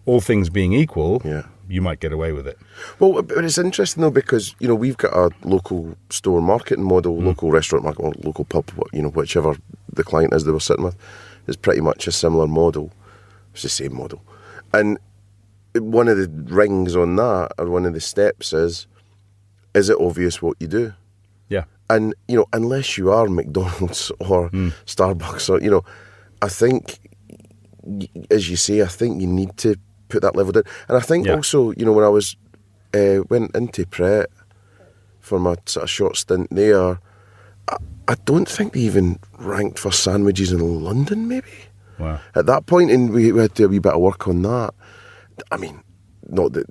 all things being equal, you might get away with it. Well, but it's interesting though because, we've got a local store marketing model, local restaurant market, or local pub, whichever the client is they were sitting with. It's pretty much a similar model. It's the same model. And one of the rings on that, or one of the steps is it obvious what you do? Yeah. And, unless you are McDonald's or Starbucks or, I think, as you say, I think you need to put that level down. And I think also, when I was, went into Pret for my sort of short stint there, I don't think they even ranked for sandwiches in London, maybe. Wow. At that point, and we had to do a wee bit of work on that. I mean, not that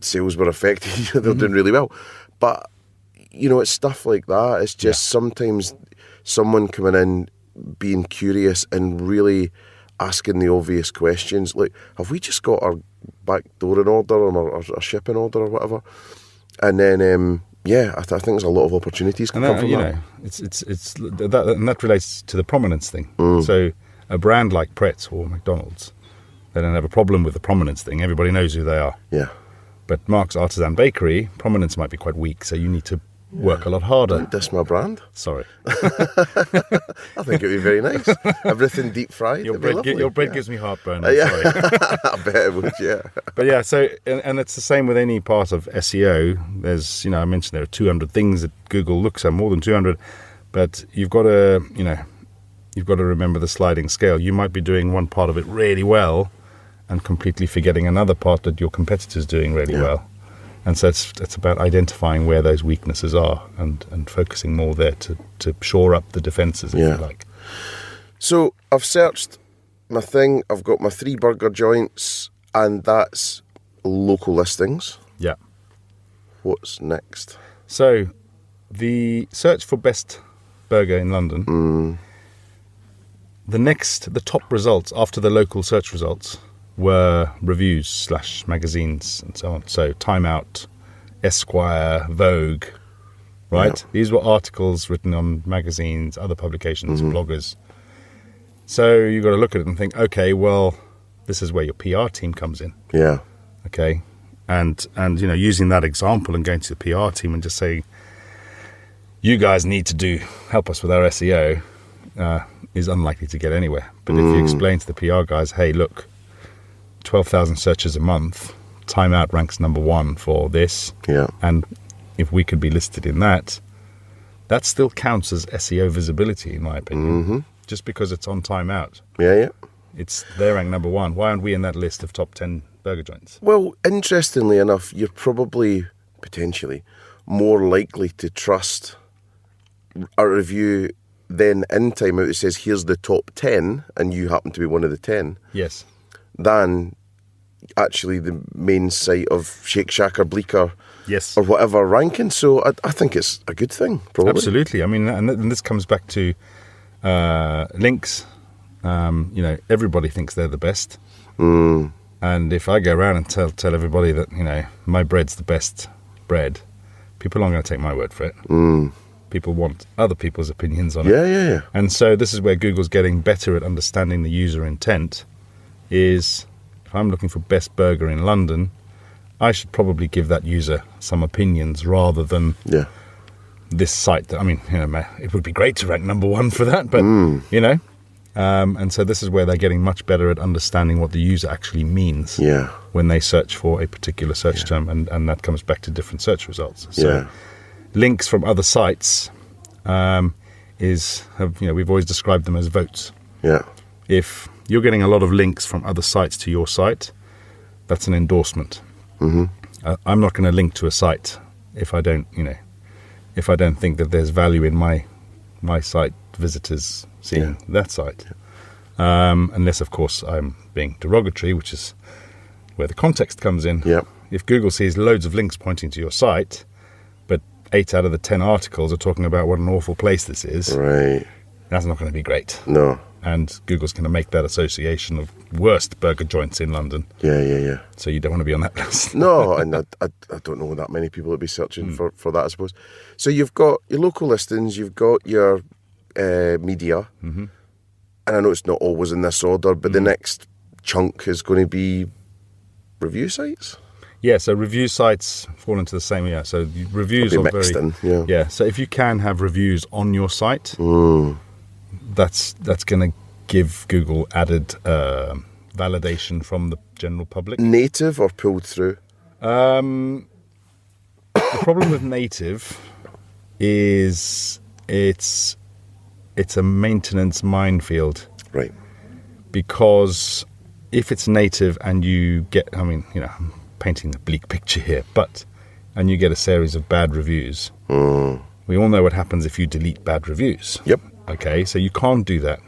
sales were affected, they're doing really well. But, it's stuff like that. It's just sometimes someone coming in, being curious and really asking the obvious questions. Like, have we just got our back door in order or our shipping order or whatever? And then, I think there's a lot of opportunities can come from that. It's that, and that relates to the prominence thing. So a brand like Pret or McDonald's, they don't have a problem with the prominence thing. Everybody knows who they are. Yeah. But Mark's Artisan Bakery, prominence might be quite weak, so you need to work a lot harder. Don't diss my brand. Sorry. I think it would be very nice. Everything deep fried. Your It'd be bread lovely. gives me heartburn. I'm sorry. I bet it would, yeah. But yeah, so, and it's the same with any part of SEO. There's, I mentioned there are 200 things that Google looks at, more than 200, but you've got to remember the sliding scale. You might be doing one part of it really well and completely forgetting another part that your competitor's doing really well. And so it's about identifying where those weaknesses are and focusing more there to shore up the defences, if you like. So I've searched my thing. I've got my 3 burger joints, and that's local listings. Yeah. What's next? So the search for best burger in London, the top results after the local search results were reviews / magazines and so on. So Time Out, Esquire, Vogue, right? Yeah. These were articles written on magazines, other publications, bloggers. So you've got to look at it and think, okay, well, this is where your PR team comes in. Yeah. Okay. And using that example and going to the PR team and just saying, you guys need to help us with our SEO, is unlikely to get anywhere. But if you explain to the PR guys, hey, look, 12,000 searches a month, Time Out ranks number 1 for this. Yeah. And if we could be listed in that still counts as SEO visibility, in my opinion. Just because it's on Time Out. Yeah. They're ranked number 1. Why aren't we in that list of top 10 burger joints? Well, interestingly enough, you're probably, potentially, more likely to trust a review than in Time Out that says, here's the top 10, and you happen to be one of the 10. Yes. Than actually the main site of Shake Shack or Bleecker, yes, or whatever ranking. So I think it's a good thing, probably. Absolutely. I mean, and this comes back to links. Everybody thinks they're the best. And if I go around and tell everybody that, my bread's the best bread, people aren't going to take my word for it. People want other people's opinions on it. Yeah. And so this is where Google's getting better at understanding the user intent. Is if I'm looking for best burger in London, I should probably give that user some opinions rather than this site. It would be great to rank number 1 for that, but and so this is where they're getting much better at understanding what the user actually means when they search for a particular search term, and that comes back to different search results. So links from other sites we've always described them as votes. Yeah. If you're getting a lot of links from other sites to your site, that's an endorsement. I'm not going to link to a site if I don't think that there's value in my site visitors seeing that site. Unless, of course, I'm being derogatory, which is where the context comes in. If Google sees loads of links pointing to your site, but 8 out of the 10 articles are talking about what an awful place this is, right, that's not going to be great. No. And Google's going to make that association of worst burger joints in London. Yeah. So you don't want to be on that list. No, and I don't know that many people would be searching for that, I suppose. So you've got your local listings, you've got your media, and I know it's not always in this order, but the next chunk is going to be review sites? Yeah, so review sites fall into the same, so reviews are mixed very... in, yeah, so if you can have reviews on your site... That's going to give Google added validation from the general public. Native or pulled through? The problem with native is it's a maintenance minefield. Right. Because if it's native and you get, I'm painting a bleak picture here, and you get a series of bad reviews, we all know what happens if you delete bad reviews. Yep. Okay, so you can't do that.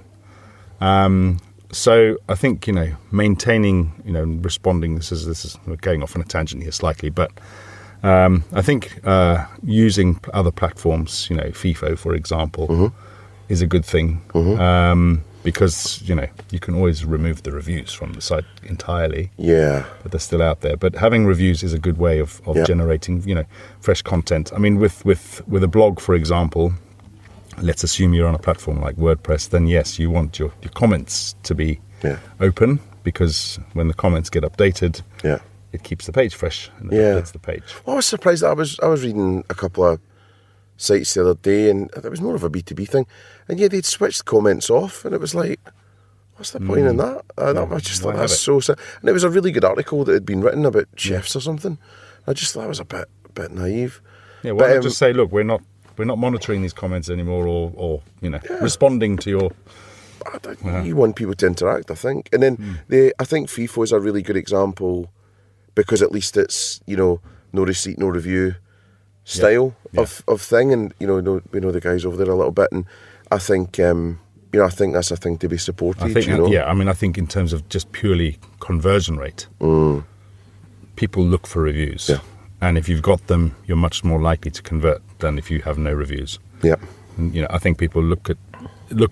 So I think, maintaining, responding, this is we're going off on a tangent here slightly, but I think using other platforms, FIFO, for example, is a good thing. Because, you can always remove the reviews from the site entirely. Yeah. But they're still out there. But having reviews is a good way of generating, fresh content. I mean, with a blog, for example, let's assume you're on a platform like WordPress, then yes, you want your comments to be open, because when the comments get updated, it keeps the page fresh and it updates the page. Well, I was surprised that I was reading a couple of sites the other day, and it was more of a B2B thing. And yeah, they'd switched comments off, and it was like, what's the point in that? I just thought that's so sad. And it was a really good article that had been written about chefs or something. I just thought it was a bit naive. Yeah, why not just say, look, we're not monitoring these comments anymore, or responding to your. You want people to interact, I think, and then I think FIFO is a really good example because at least it's no receipt, no review style of thing, and we know the guys over there a little bit, and I think I think that's a thing to be supported. I think, I think in terms of just purely conversion rate, people look for reviews, and if you've got them, you're much more likely to convert than if you have no reviews. Yeah, and, I think people look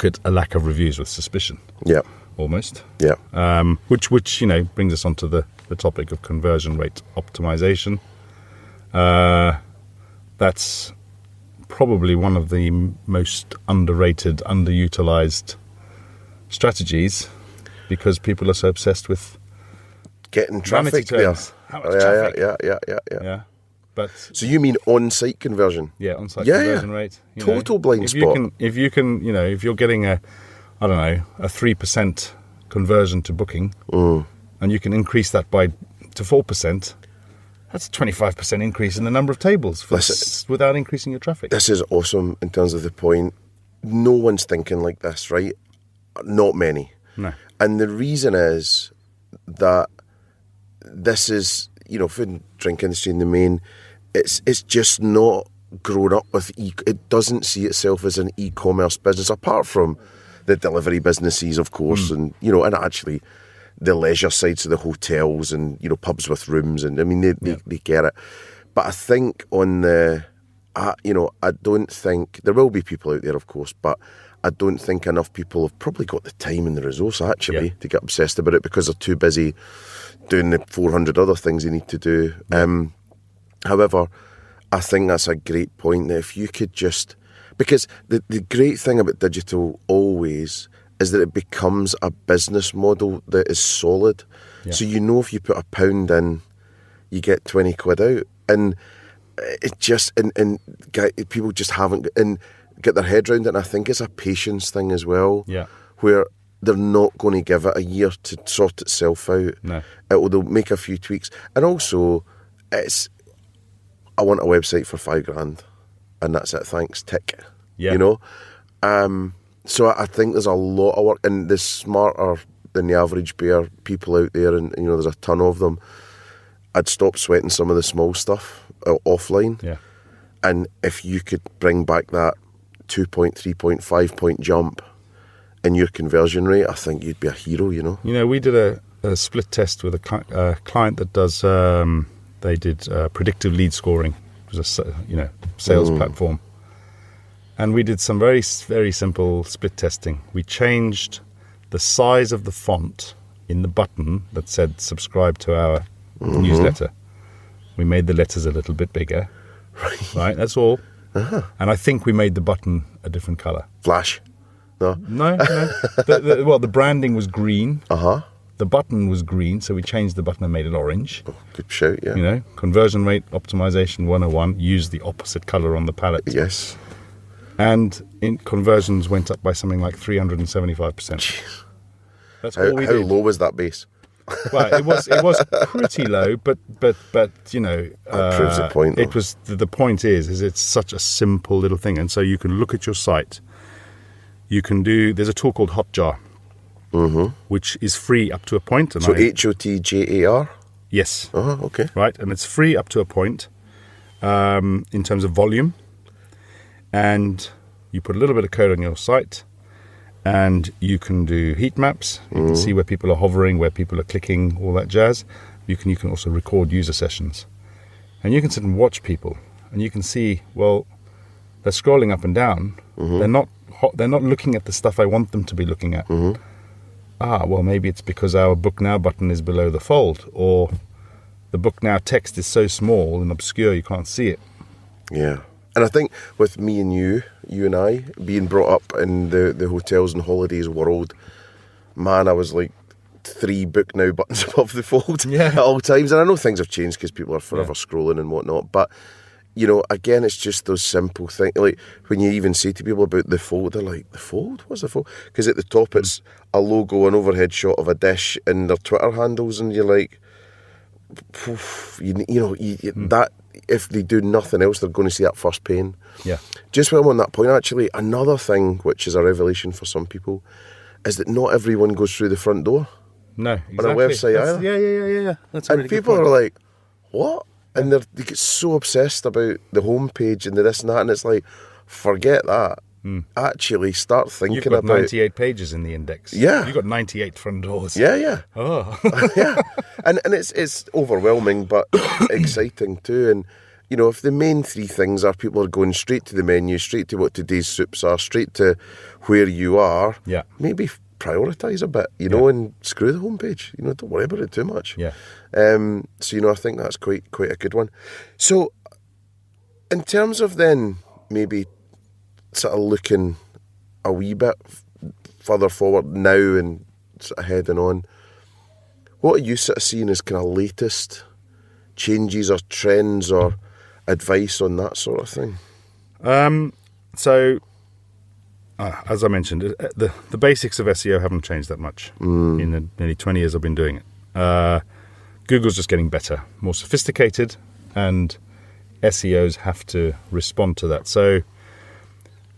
at a lack of reviews with suspicion. Yeah, almost. Yeah, which brings us onto the topic of conversion rate optimization. That's probably one of the most underrated, underutilized strategies because people are so obsessed with getting traffic there. How much traffic? Yeah. But so you mean on-site conversion? Yeah, on-site conversion rate. Total blind spot. If you're getting a 3% conversion to booking, and you can increase that to 4%. That's a 25% increase in the number of tables without increasing your traffic. This is awesome in terms of the point. No one's thinking like this, right? Not many. No. And the reason is that this is, food and drink industry in the main, it's just not grown up with, it doesn't see itself as an e-commerce business, apart from the delivery businesses, of course, and, and actually the leisure sides of the hotels and, pubs with rooms. And I mean, they get it. But I think I don't think, there will be people out there, of course, but I don't think enough people have probably got the time and the resource, actually, to get obsessed about it because they're too busy doing the 400 other things they need to do. However, I think that's a great point that if you could just, because the great thing about digital always is that it becomes a business model that is solid. Yeah. So if you put £1 in, you get 20 quid out. And it just, and people just haven't, and get their head around it. And I think it's a patience thing as well. Yeah. Where they're not going to give it a year to sort itself out. No. They'll make a few tweaks. And also, I want a website for £5,000 and that's it, thanks, tick. Yeah. So I think there's a lot of work, and the smarter than the average bear people out there, and there's a ton of them. I'd stop sweating some of the small stuff offline. Yeah. And if you could bring back that 2 point, 3 point, 5 point jump in your conversion rate, I think you'd be a hero, we did a split test with a client that does, they did predictive lead scoring. It was a, sales platform. And we did some very, very simple split testing. We changed the size of the font in the button that said subscribe to our newsletter. We made the letters a little bit bigger. Right, that's all. Uh-huh. And I think we made the button a different colour. Flash? No. The branding was green. Uh-huh. The button was green, so we changed the button and made it orange. Oh, good shout, yeah. Conversion rate optimization 101, use the opposite colour on the palette. Yes. And conversions went up by something like 375%. That's all we did. How low was that base? Well, it was pretty low, but that proves the point. Though. It was the point is it's such a simple little thing, and so you can look at your site. You can there's a tool called Hotjar, which is free up to a point. So HOTJAR. Yes. Okay. Right, and it's free up to a point in terms of volume. And you put a little bit of code on your site, and you can do heat maps. You can see where people are hovering, where people are clicking, all that jazz. You can also record user sessions, and you can sit and watch people, and you can see, well, they're scrolling up and down. They're not looking at the stuff I want them to be looking at. Well, maybe it's because our Book Now button is below the fold, or the Book Now text is so small and obscure you can't see it. Yeah. And I think with me and you and I, being brought up in the hotels and holidays world, man, I was like 3 Book Now buttons above the fold at all times. And I know things have changed because people are forever scrolling and whatnot. But again, it's just those simple things. Like when you even say to people about the fold, they're like, the fold? What's the fold? Because at the top it's a logo, an overhead shot of a dish and their Twitter handles, and you're like, that if they do nothing else, they're going to see that first pane. Yeah. Just when I'm on that point, actually, another thing which is a revelation for some people is that not everyone goes through the front door. No, exactly. On a website either. Yeah. That's a really good people point. are like, what? And they get so obsessed about the homepage and the this and that, and it's like, forget that. Actually, start thinking You've got about 98 pages in the index. Yeah. You've got 98 front doors. Yeah. Oh. Yeah. And it's overwhelming, but exciting too. And, if the main three things are people are going straight to the menu, straight to what today's soups are, straight to where you are, maybe prioritise a bit, and screw the homepage. Don't worry about it too much. Yeah. So, I think that's quite a good one. So, in terms of then maybe sort of looking a wee bit further forward now and sort of heading on, what are you sort of seeing as kind of latest changes or trends or advice on that sort of thing? So, as I mentioned, the basics of SEO haven't changed that much in the nearly 20 years I've been doing it. Google's just getting better, more sophisticated, and SEOs have to respond to that. So,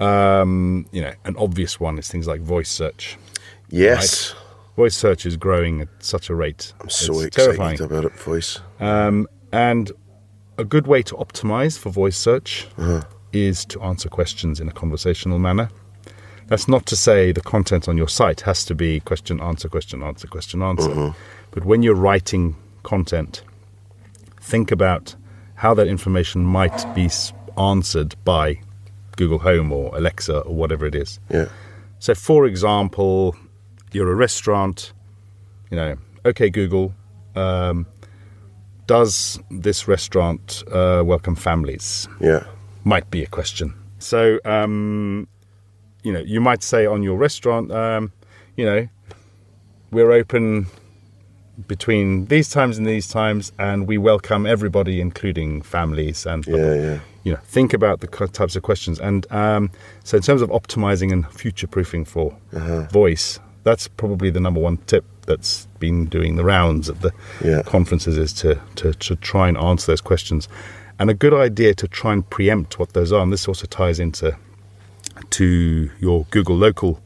an obvious one is things like voice search. Yes. Right? Voice search is growing at such a rate. I'm so it's excited terrifying. about it, voice. And a good way to optimize for voice search is to answer questions in a conversational manner. That's not to say the content on your site has to be question, answer, question, answer, question, answer. But when you're writing content, think about how that information might be answered by Google Home or Alexa or whatever it is. Yeah. So, for example, you're a restaurant, okay, Google, does this restaurant welcome families? Yeah. Might be a question. So, you might say on your restaurant, we're open between these times and these times, and we welcome everybody, including families. And think about the types of questions. And so, in terms of optimizing and future-proofing for voice, that's probably the number one tip that's been doing the rounds at the conferences, is to try and answer those questions. And a good idea to try and preempt what those are. And this also ties into your Google local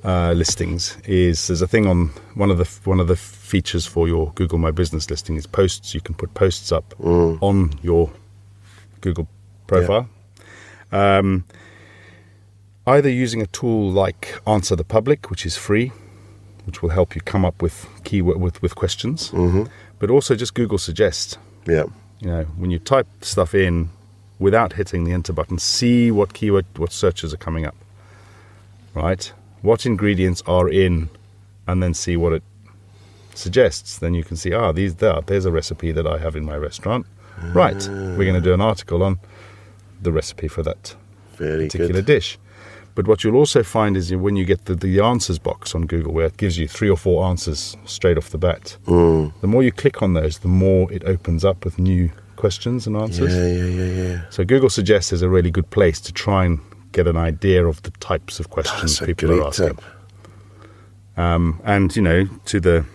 listings. There's a thing on one of the features for your Google My Business listing is posts. You can put posts up on your Google profile. Either using a tool like Answer the Public, which is free, which will help you come up with keyword with questions, but also just Google Suggest. Yeah. When you type stuff in without hitting the enter button, see what searches are coming up, right? What ingredients are in, and then see what it suggests. Then you can see, there's a recipe that I have in my restaurant. Right, we're going to do an article on the recipe for that particular dish. But what you'll also find is when you get the answers box on Google, where it gives you 3 or 4 answers straight off the bat, the more you click on those, the more it opens up with new questions and answers. Yeah. So Google Suggest is a really good place to try and get an idea of the types of questions people are asking. Tip. And, to the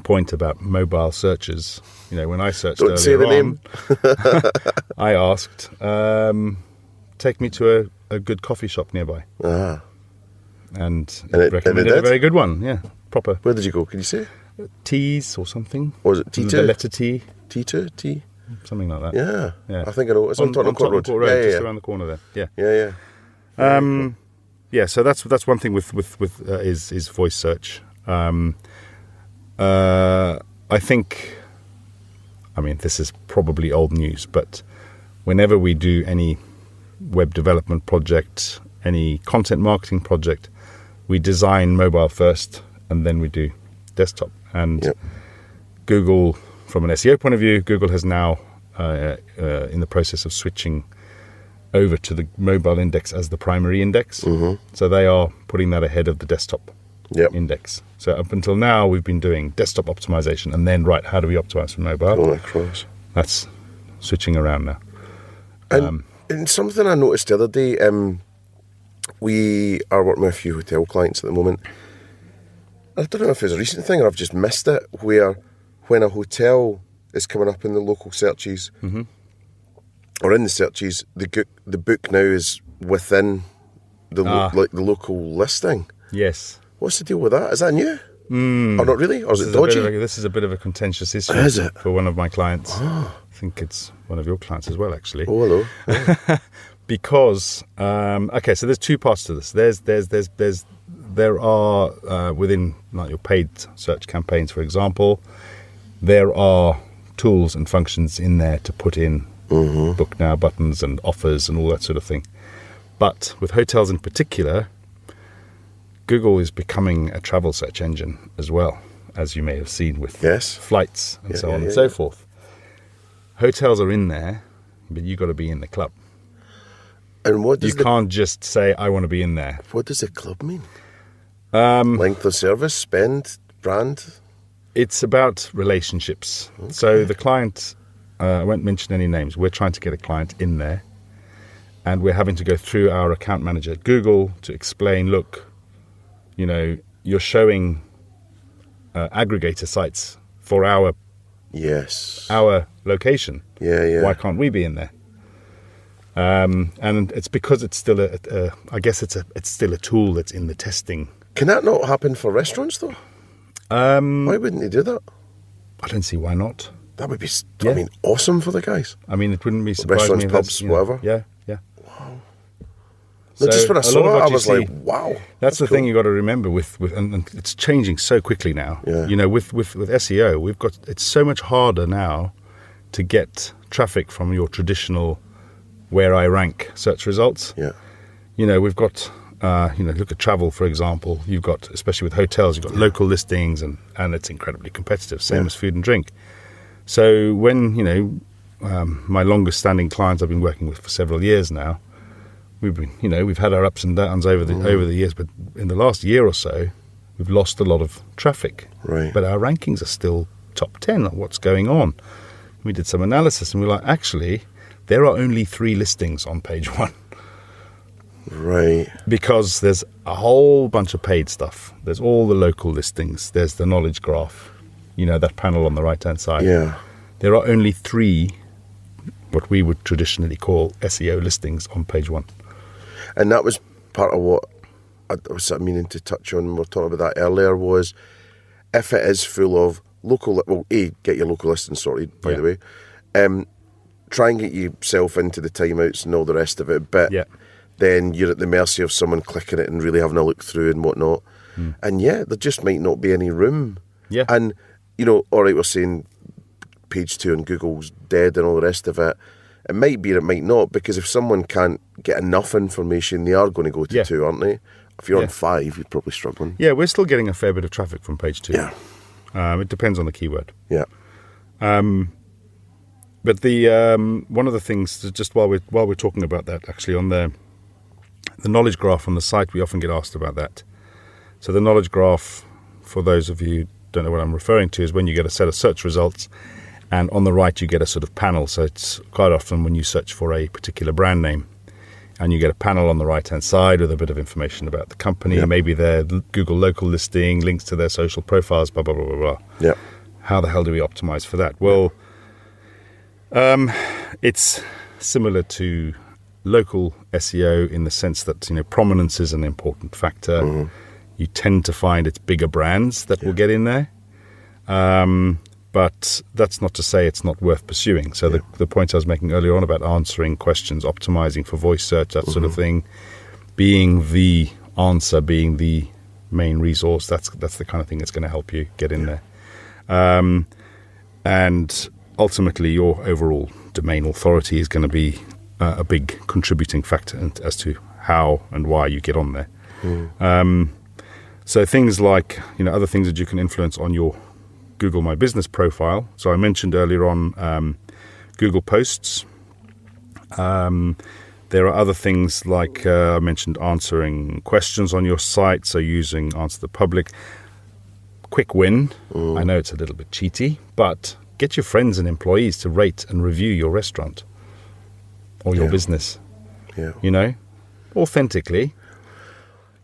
point about mobile searches, when I searched Don't say the name. I asked, take me to a good coffee shop nearby. And it recommended a very good one. Yeah, proper. Where did you go? Can you say? Teas or something. Or was it T2? The letter T. T2? T? Something like that. Yeah. I think I know. It's on Tottenham Court Road. Just around the corner there. Yeah. Yeah, so that's one thing with is voice search. I think, this is probably old news, but whenever we do any web development project, any content marketing project, we design mobile first and then we do desktop. And Google, from an SEO point of view, Google has now in the process of switching over to the mobile index as the primary index. So they are putting that ahead of the desktop index. So up until now, we've been doing desktop optimization, and then, how do we optimize for mobile? Going across. That's switching around now. And something I noticed the other day, we are working with a few hotel clients at the moment. I don't know if it's a recent thing or I've just missed it, where when a hotel is coming up in the local searches or in the searches, the book now is within the the local listing. Yes. What's the deal with that? Is that new? Or not really? Or is it dodgy? This is a bit of a contentious issue Is it? for one of my clients. I think it's one of your clients as well, actually. Oh, hello. Yeah. Because so there's two parts to this. There are within like your paid search campaigns, for example, there are tools and functions in there to put in book now buttons and offers and all that sort of thing. But with hotels in particular, Google is becoming a travel search engine as well, as you may have seen with flights and so on and so forth. Hotels are in there, but you've got to be in the club. And what does you can't just say, I want to be in there. What does the club mean? Length of service, spend, brand? It's about relationships. Okay. So the client, I won't mention any names, we're trying to get a client in there. And we're having to go through our account manager at Google to explain, look, you're showing aggregator sites for our location. Yeah. Why can't we be in there? And it's because it's still it's still a tool that's in the testing. Can that not happen for restaurants though? Why wouldn't they do that? I don't see why not. That would be, awesome for the guys. I mean, it wouldn't be surprising. Restaurants, pubs, whatever. Yeah. Wow. So just when I saw it, I was like, wow. That's the thing you got to remember with and it's changing so quickly now. Yeah. With SEO, it's so much harder now to get traffic from your traditional where I rank search results. Yeah. We've got, look at travel, for example. You've got, especially with hotels, you've got local listings and it's incredibly competitive, same as food and drink. So when, my longest standing clients I've been working with for several years now, we've had our ups and downs over the years, but in the last year or so, we've lost a lot of traffic. Right. But our rankings are still top 10 on what's going on. We did some analysis and we're like, actually, there are only 3 listings on page 1. Right. Because there's a whole bunch of paid stuff. There's all the local listings. There's the knowledge graph, that panel on the right-hand side. Yeah. There are only 3, what we would traditionally call SEO listings on page 1. And that was part of what I was meaning to touch on when we were talking about that earlier, was if it is full of local, get your local listing sorted, by the way. Try and get yourself into the timeouts and all the rest of it, but then you're at the mercy of someone clicking it and really having a look through and whatnot. And there just might not be any room. Yeah. And, all right, we're saying page 2 on Google's dead and all the rest of it. It might be or it might not, because if someone can't get enough information, they are going to go to 2, aren't they? If you're on 5, you're probably struggling. Yeah, we're still getting a fair bit of traffic from page 2. Yeah. It depends on the keyword. Yeah. But the one of the things, just while we're talking about that, actually, on the knowledge graph on the site, we often get asked about that. So the knowledge graph, for those of you who don't know what I'm referring to, is when you get a set of search results, and on the right you get a sort of panel. So it's quite often when you search for a particular brand name, and you get a panel on the right-hand side with a bit of information about the company, maybe their Google local listing, links to their social profiles, blah, blah, blah, blah, blah. Yeah. How the hell do we optimize for that? Well, it's similar to local SEO in the sense that, prominence is an important factor. You tend to find it's bigger brands that will get in there. But that's not to say it's not worth pursuing. So the point I was making earlier on about answering questions, optimizing for voice search, that sort of thing, being the answer, being the main resource, that's the kind of thing that's going to help you get in there. And ultimately, your overall domain authority is going to be a big contributing factor as to how and why you get on there. So things like, other things that you can influence on your Google My Business profile. So I mentioned earlier on Google Posts. There are other things like I mentioned answering questions on your site, so using Answer the Public. Quick win. I know it's a little bit cheaty, but get your friends and employees to rate and review your restaurant. or your business. Yeah. You know, authentically.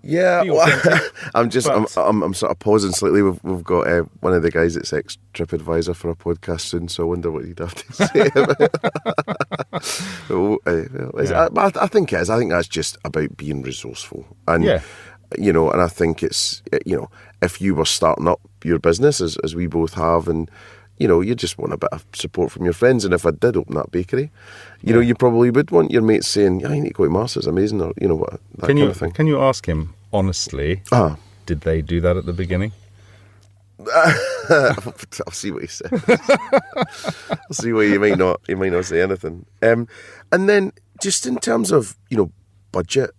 Yeah, Be authentic, I'm but- sort of pausing slightly. We've got one of the guys that's ex TripAdvisor for a podcast soon, so I wonder what he'd have to say about it. Yeah. I think it is. I think that's just about being resourceful, and Yeah. you know, and I think it's, you know, if you were starting up your business as we both have, and you know, you just want a bit of support from your friends. And if I did open that bakery, you know, you probably would want your mates saying, "Yeah, you need to go to Mars, it's amazing," or you know what, that kind of thing. Can you ask him honestly? Did they do that at the beginning? I'll see what he says. I'll see what he might not say anything. And then just in terms of, you know, budget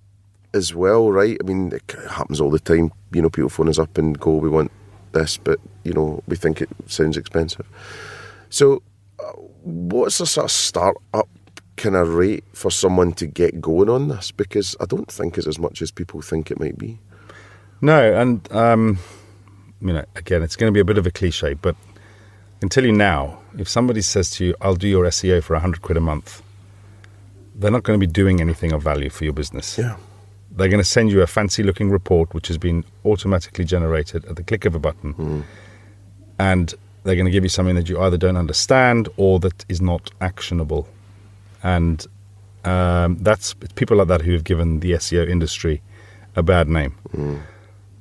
as well, right? I mean, it happens all the time. You know, people phone us up and go, "We want this, but you know, we think it sounds expensive." So, what's a sort of start-up kind of rate for someone to get going on this? Because I don't think it's as much as people think it might be. No, and you know, again, it's going to be a bit of a cliche, but I can tell you now, if somebody says to you, "I'll do your SEO for £100 a month," they're not going to be doing anything of value for your business. Yeah. They're going to send you a fancy-looking report, which has been automatically generated at the click of a button, and they're going to give you something that you either don't understand or that is not actionable. And it's people like that who have given the SEO industry a bad name.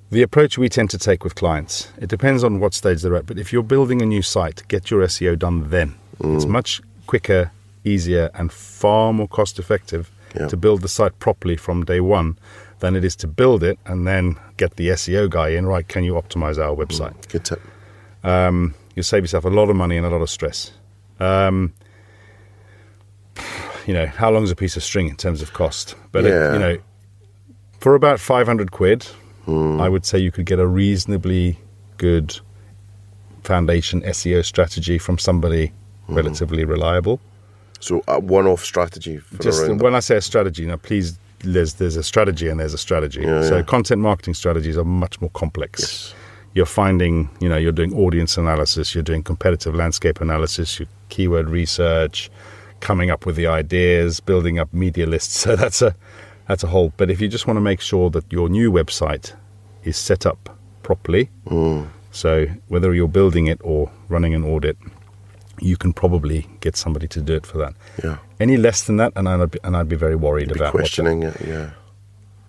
The approach we tend to take with clients, it depends on what stage they're at, but if you're building a new site, get your SEO done then. It's much quicker, easier, and far more cost-effective to build the site properly from day one than it is to build it and then get the SEO guy in, right, can you optimize our website? Good tip. You'll save yourself a lot of money and a lot of stress. You know, how long is a piece of string in terms of cost? But, you know, for about 500 quid, I would say you could get a reasonably good foundation SEO strategy from somebody relatively reliable. So a one-off strategy for Just around when I say a strategy, now please, there's a strategy and there's a strategy. Content marketing strategies are much more complex. Yes. You're finding, you know, you're doing audience analysis, you're doing competitive landscape analysis, your keyword research, coming up with the ideas, building up media lists. So that's a whole. But if you just want to make sure that your new website is set up properly, so whether you're building it or running an audit, you can probably get somebody to do it for that. Yeah. Any less than that, and I'd be very worried about questioning it. Yeah.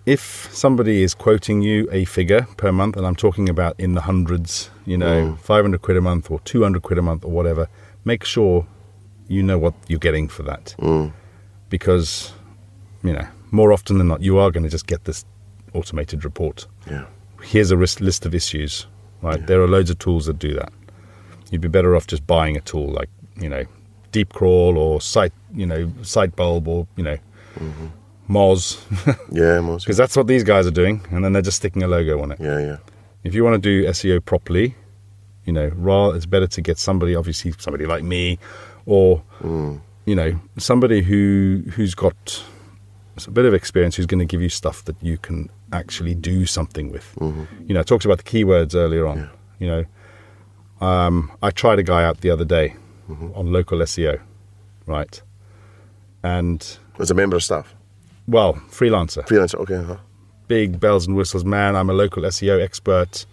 If somebody is quoting you a figure per month, and I'm talking about in the hundreds, you know, 500 quid a month or 200 quid a month or whatever, make sure you know what you're getting for that. Because, you know, more often than not, you are going to just get this automated report. Yeah. Here's a list of issues, right? Yeah. There are loads of tools that do that. You'd be better off just buying a tool like, you know, Deep Crawl or Sitebulb or, you know, Moz. Yeah, Moz. Because that's what these guys are doing, and then they're just sticking a logo on it. Yeah, yeah. If you want to do SEO properly, you know, it's better to get somebody, obviously somebody like me, or you know, somebody who's got a bit of experience, who's going to give you stuff that you can actually do something with. You know, I talked about the keywords earlier on. You know, I tried a guy out the other day on local SEO, right? And as a member of staff. Well, freelancer. Freelancer, okay. Big bells and whistles, man, I'm a local SEO expert.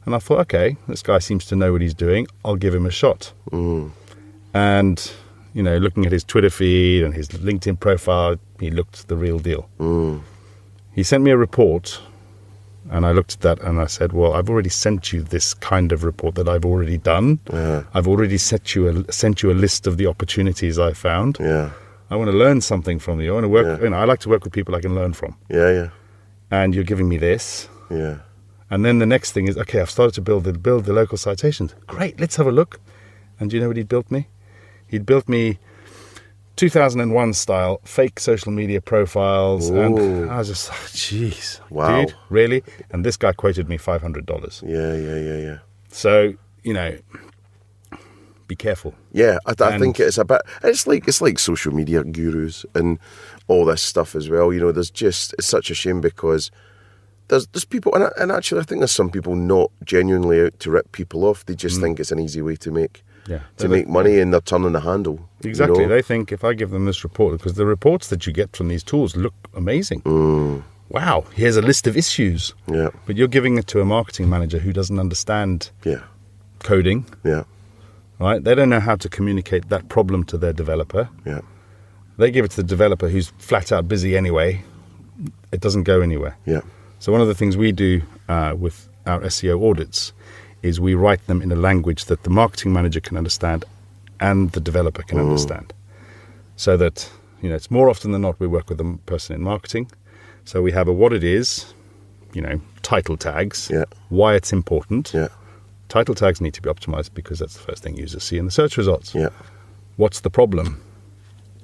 And I thought, okay, this guy seems to know what he's doing. I'll give him a shot. And, you know, looking at his Twitter feed and his LinkedIn profile, he looked the real deal. He sent me a report, and I looked at that and I said, well, I've already sent you this kind of report that I've already done. I've already sent you a list of the opportunities I found. I want to learn something from you. I want to work. You know, I like to work with people I can learn from. And you're giving me this. And then the next thing is, okay, I've started to build the local citations. Great, let's have a look. And do you know what he'd built me? He'd built me 2001 style fake social media profiles. Ooh. And I was just like, jeez, wow, dude, really? And this guy quoted me $500. Yeah. So, you know, be careful. Yeah, I think it's a bit. It's like social media gurus and all this stuff as well. You know, it's such a shame because there's people, and actually I think there's some people not genuinely out to rip people off. They just think it's an easy way to make to make money, and they're turning the handle. Exactly. You know? They think if I give them this report, because the reports that you get from these tools look amazing. Wow, here's a list of issues. Yeah. But you're giving it to a marketing manager who doesn't understand coding. Yeah. Right? They don't know how to communicate that problem to their developer. Yeah. They give it to the developer who's flat out busy anyway. It doesn't go anywhere. Yeah. So one of the things we do with our SEO audits is we write them in a language that the marketing manager can understand and the developer can understand. So that, it's more often than not we work with a person in marketing. So we have what it is, title tags, why it's important. Yeah. Title tags need to be optimized because that's the first thing users see in the search results. Yeah. What's the problem?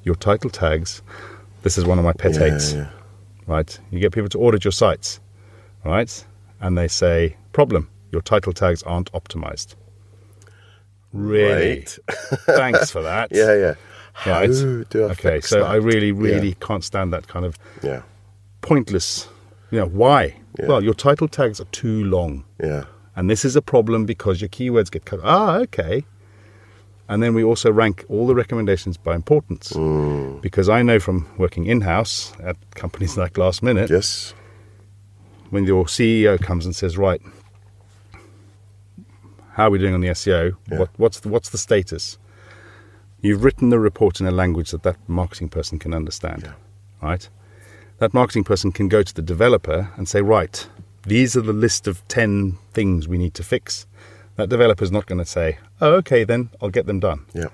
Your title tags, this is one of my pet hates, right? You get people to audit your sites, right? And they say, problem, your title tags aren't optimized. Really? Right. Thanks for that. Yeah. How Right. do I fix so that? I really can't stand that kind of Yeah. pointless, why? Yeah. Well, your title tags are too long. Yeah. And this is a problem because your keywords get cut. Okay. And then we also rank all the recommendations by importance. Because I know from working in-house at companies like Last Minute, Yes. when your CEO comes and says, right, how are we doing on the SEO? Yeah. What's the status? You've written the report in a language that marketing person can understand, right? That marketing person can go to the developer and say, right, these are the list of 10 things we need to fix. That developer's not going to say, oh, okay, then I'll get them done. Yeah.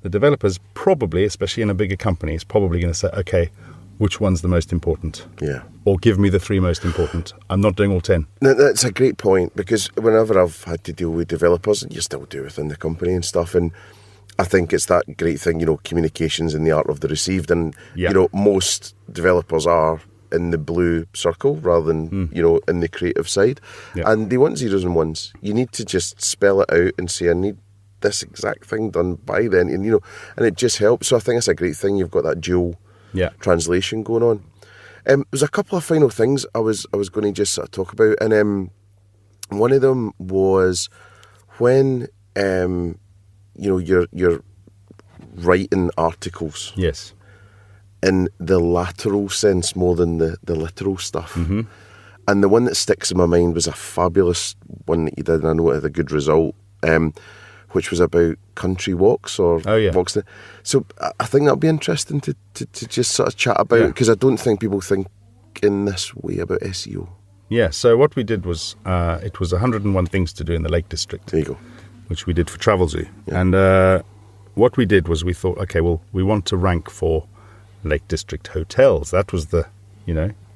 The developer's probably, especially in a bigger company, is probably going to say, okay, which one's the most important? Yeah. Or give me the 3 most important. I'm not doing all 10. Now, that's a great point, because whenever I've had to deal with developers, and you still do within the company and stuff, and I think it's that great thing, communications in the art of the received, and most developers are in the blue circle rather than in the creative side, and they want zeros and ones. You need to just spell it out and say, I need this exact thing done by then, and and it just helps. So I think it's a great thing you've got that dual translation going on. There's a couple of final things I was going to just sort of talk about, and one of them was when you're writing articles. Yes. In the lateral sense more than the literal stuff. And the one that sticks in my mind was a fabulous one that you did, and I know it had a good result, which was about country walks or walks. So I think that'll be interesting to just sort of chat about, because I don't think people think in this way about SEO. Yeah, so what we did was, it was 101 things to do in the Lake District. There you go. Which we did for Travel Zoo. Yeah. And what we did was we thought, okay, well, we want to rank for Lake District hotels. That was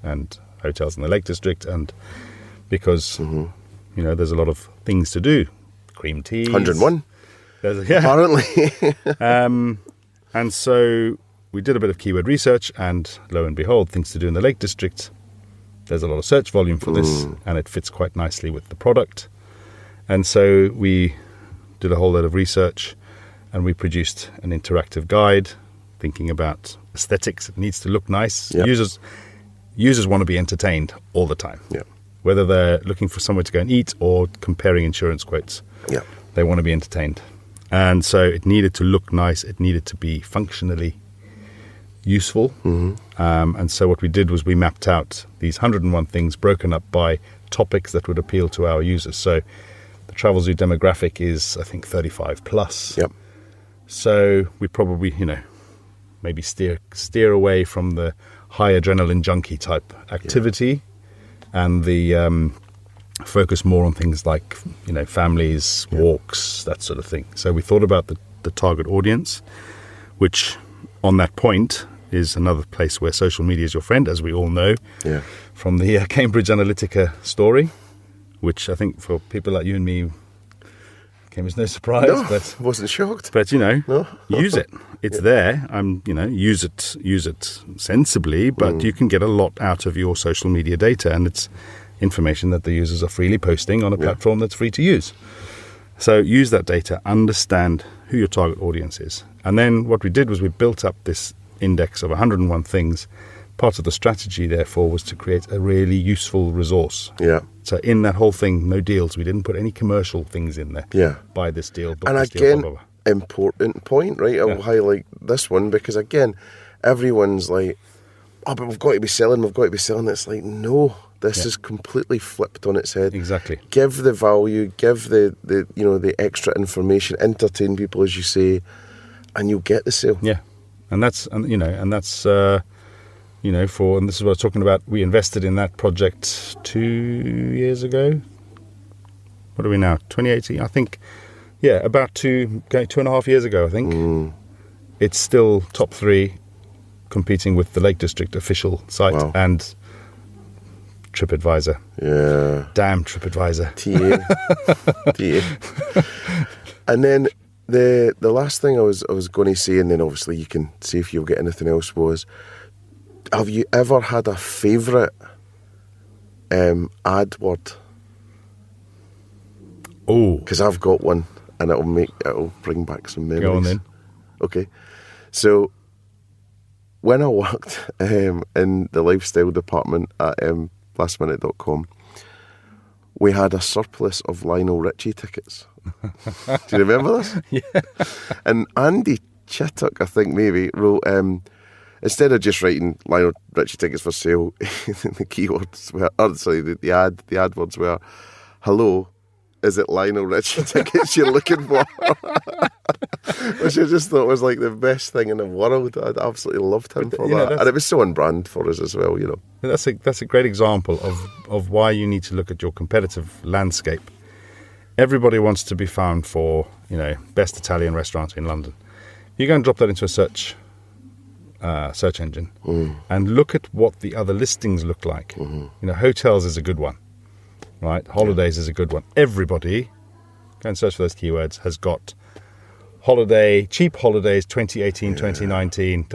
and hotels in the Lake District, and because, there's a lot of things to do. Cream tea. 101. Apparently. And so we did a bit of keyword research, and lo and behold, things to do in the Lake District. There's a lot of search volume for this, and it fits quite nicely with the product. And so we did a whole lot of research, and we produced an interactive guide thinking about aesthetics. It needs to look nice. Yep. Users want to be entertained all the time. Yep. Whether they're looking for somewhere to go and eat or comparing insurance quotes. Yep. They want to be entertained. And so it needed to look nice. It needed to be functionally useful. And so what we did was we mapped out these 101 things broken up by topics that would appeal to our users. So the Travel Zoo demographic is, I think, 35 plus. Yep. So we probably, maybe steer away from the high adrenaline junkie type activity, and the focus more on things like, families, walks, that sort of thing. So we thought about the target audience, which on that point is another place where social media is your friend, as we all know from the Cambridge Analytica story, which I think for people like you and me came as no surprise. No, but wasn't shocked. But use it. It's there. Use it sensibly, but you can get a lot out of your social media data, and it's information that the users are freely posting on a platform that's free to use. So use that data, understand who your target audience is. And then what we did was we built up this index of 101 things. Part of the strategy, therefore, was to create a really useful resource. Yeah. So in that whole thing, no deals. We didn't put any commercial things in there. Yeah. Buy this deal, book and this again, deal, blah, blah, blah. important point, right? I'll highlight this one because, again, everyone's like, oh, but we've got to be selling. It's like, no, this is completely flipped on its head. Exactly. Give the value, give the extra information, entertain people, as you say, and you'll get the sale. Yeah. And that's for, and this is what I was talking about. We invested in that project 2 years ago. What are we now? 2018, I think. Yeah, about 2.5 years ago, I think. It's still top 3, competing with the Lake District official site and TripAdvisor. Yeah. Damn TripAdvisor. TA. And then the last thing I was going to say, and then obviously you can see if you'll get anything else, was, have you ever had a favourite ad word? Oh. Because I've got one, and it'll bring back some memories. Go on then. Okay. So when I worked in the lifestyle department at lastminute.com, we had a surplus of Lionel Richie tickets. Do you remember this? Yeah. And Andy Chittock, I think maybe, wrote, instead of just writing Lionel Richie tickets for sale, the keywords were, the AdWords were, hello, is it Lionel Richie tickets you're looking for? Which I just thought was like the best thing in the world. I'd absolutely loved him for that. And it was so on brand for us as well, That's a great example of why you need to look at your competitive landscape. Everybody wants to be found for, best Italian restaurant in London. You go and drop that into a search engine and look at what the other listings look like. Hotels is a good one, right? Holidays is a good one. Everybody, go and search for those keywords, has got cheap holidays 2018, 2019.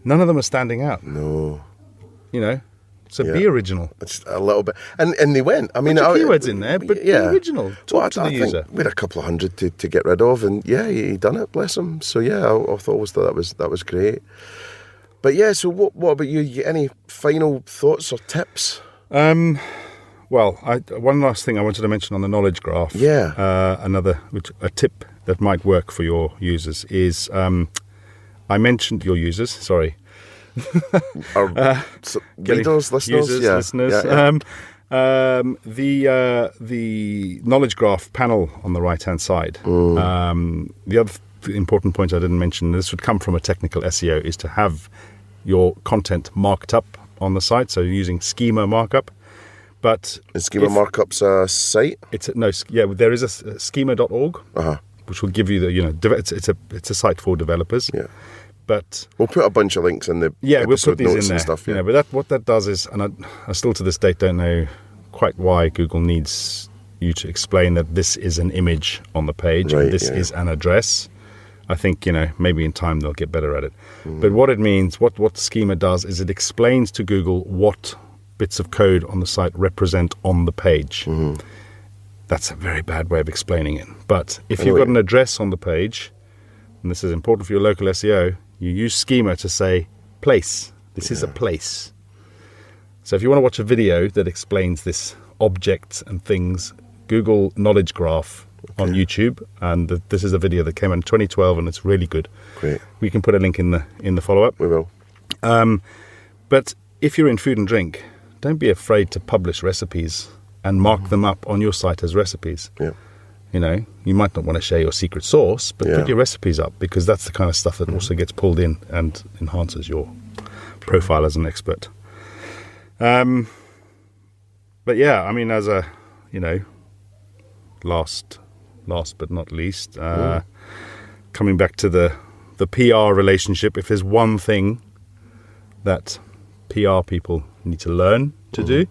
None of them are standing out. No. So be original. It's a little bit. And they went. I mean, put your keywords in there, but be original. Talk to the user. We had a couple of hundred to get rid of, and he done it, bless him. So I thought that was great. But so what about you? You get any final thoughts or tips? One last thing I wanted to mention on the knowledge graph. Yeah. A tip that might work for your users is, I mentioned your users. Sorry. Readers, listeners, listeners. Yeah. The knowledge graph panel on the right-hand side. The other important point I didn't mention, this would come from a technical SEO, is to have your content marked up on the site. So using schema markup. But is schema markup's a site? There is a schema.org, which will give you it's a site for developers. Yeah. But we'll put a bunch of links in the we'll put these notes in there. And stuff. Yeah. But what that does is, and I still to this date don't know quite why Google needs you to explain that this is an image on the page and this is an address. I think maybe in time they'll get better at it. But what it means, what the schema does, is it explains to Google what bits of code on the site represent on the page. That's a very bad way of explaining it. But if you've got an address on the page, and this is important for your local SEO, you use schema to say place. This is a place. So if you want to watch a video that explains this objects and things, Google Knowledge Graph on YouTube, and this is a video that came in 2012, and it's really good. Great. We can put a link in the follow-up. We will. But if you're in food and drink, don't be afraid to publish recipes and mark them up on your site as recipes. Yeah. You might not want to share your secret sauce, but put your recipes up, because that's the kind of stuff that also gets pulled in and enhances your profile as an expert. But as a, last but not least, coming back to the PR relationship, if there's one thing that PR people need to learn to do,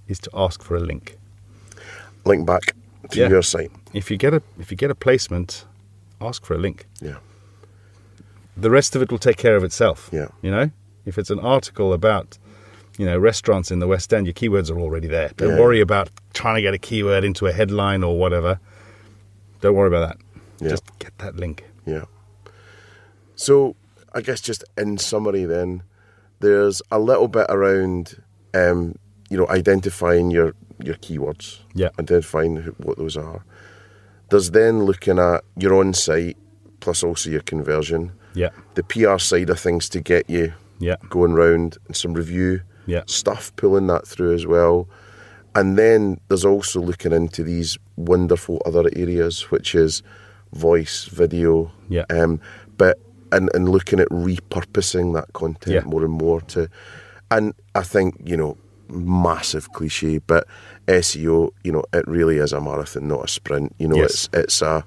is to ask for a link. Link back to your site. If you get a placement, ask for a link. Yeah. The rest of it will take care of itself. Yeah. If it's an article about, restaurants in the West End, your keywords are already there. Don't worry about trying to get a keyword into a headline or whatever. Don't worry about that. Yeah. Just get that link. Yeah. So I guess just in summary then, there's a little bit around, identifying your keywords. Yeah. Identifying what those are. There's then looking at your own site, plus also your conversion. Yeah. The PR side of things to get you going round, and some review stuff, pulling that through as well. And then there's also looking into these wonderful other areas, which is voice, video, but and looking at repurposing that content more and more to, and I think, you know, massive cliche, but SEO, you know, it really is a marathon, not a sprint. You know, it's a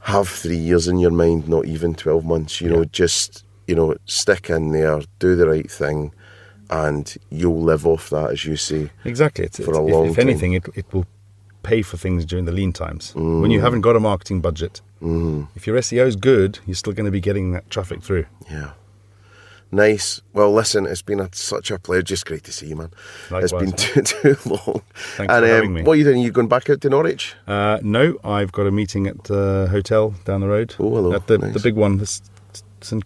have 3 years in your mind, not even 12 months. You know, just, you know, stick in there, do the right thing, and you'll live off that, as you say. Exactly. For a long time. If anything, it will pay for things during the lean times. When you haven't got a marketing budget, if your SEO is good, you're still going to be getting that traffic through. Yeah. Nice. Well, listen, it's been such a pleasure. Just great to see you, man. Likewise. It's been too long. Thanks for having me. What are you doing? Are you going back out to Norwich? No, I've got a meeting at the hotel down the road. Oh, hello. At the big one, the St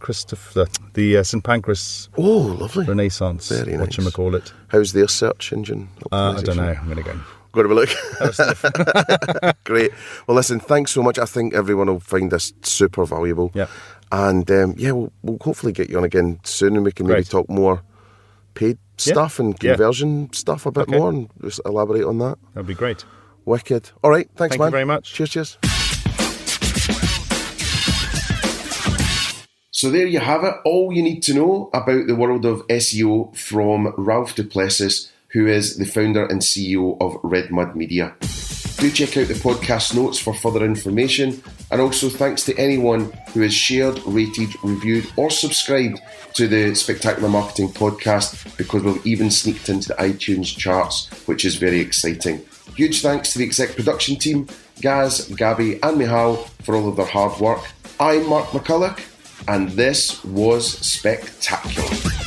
Pancras. Oh, lovely. Renaissance. Very nice. Whatchamacallit. How's their search engine? I don't know. I'm going to go. Got to have a look. Great. Well, listen, thanks so much. I think everyone will find this super valuable. Yeah. And we'll hopefully get you on again soon, and we can maybe talk more paid stuff and conversion stuff a bit more, and just elaborate on that. That'd be great. Wicked. All right. Thanks, man. Thank you very much. Cheers. So there you have it. All you need to know about the world of SEO from Ralph du Plessis, who is the founder and CEO of Red Mud Media. Do check out the podcast notes for further information, and also thanks to anyone who has shared, rated, reviewed or subscribed to the Spectacular Marketing Podcast, because we've even sneaked into the iTunes charts, which is very exciting. Huge thanks to the exec production team, Gaz, Gabby and Mihal, for all of their hard work. I'm Mark McCulloch, and this was Spectacular.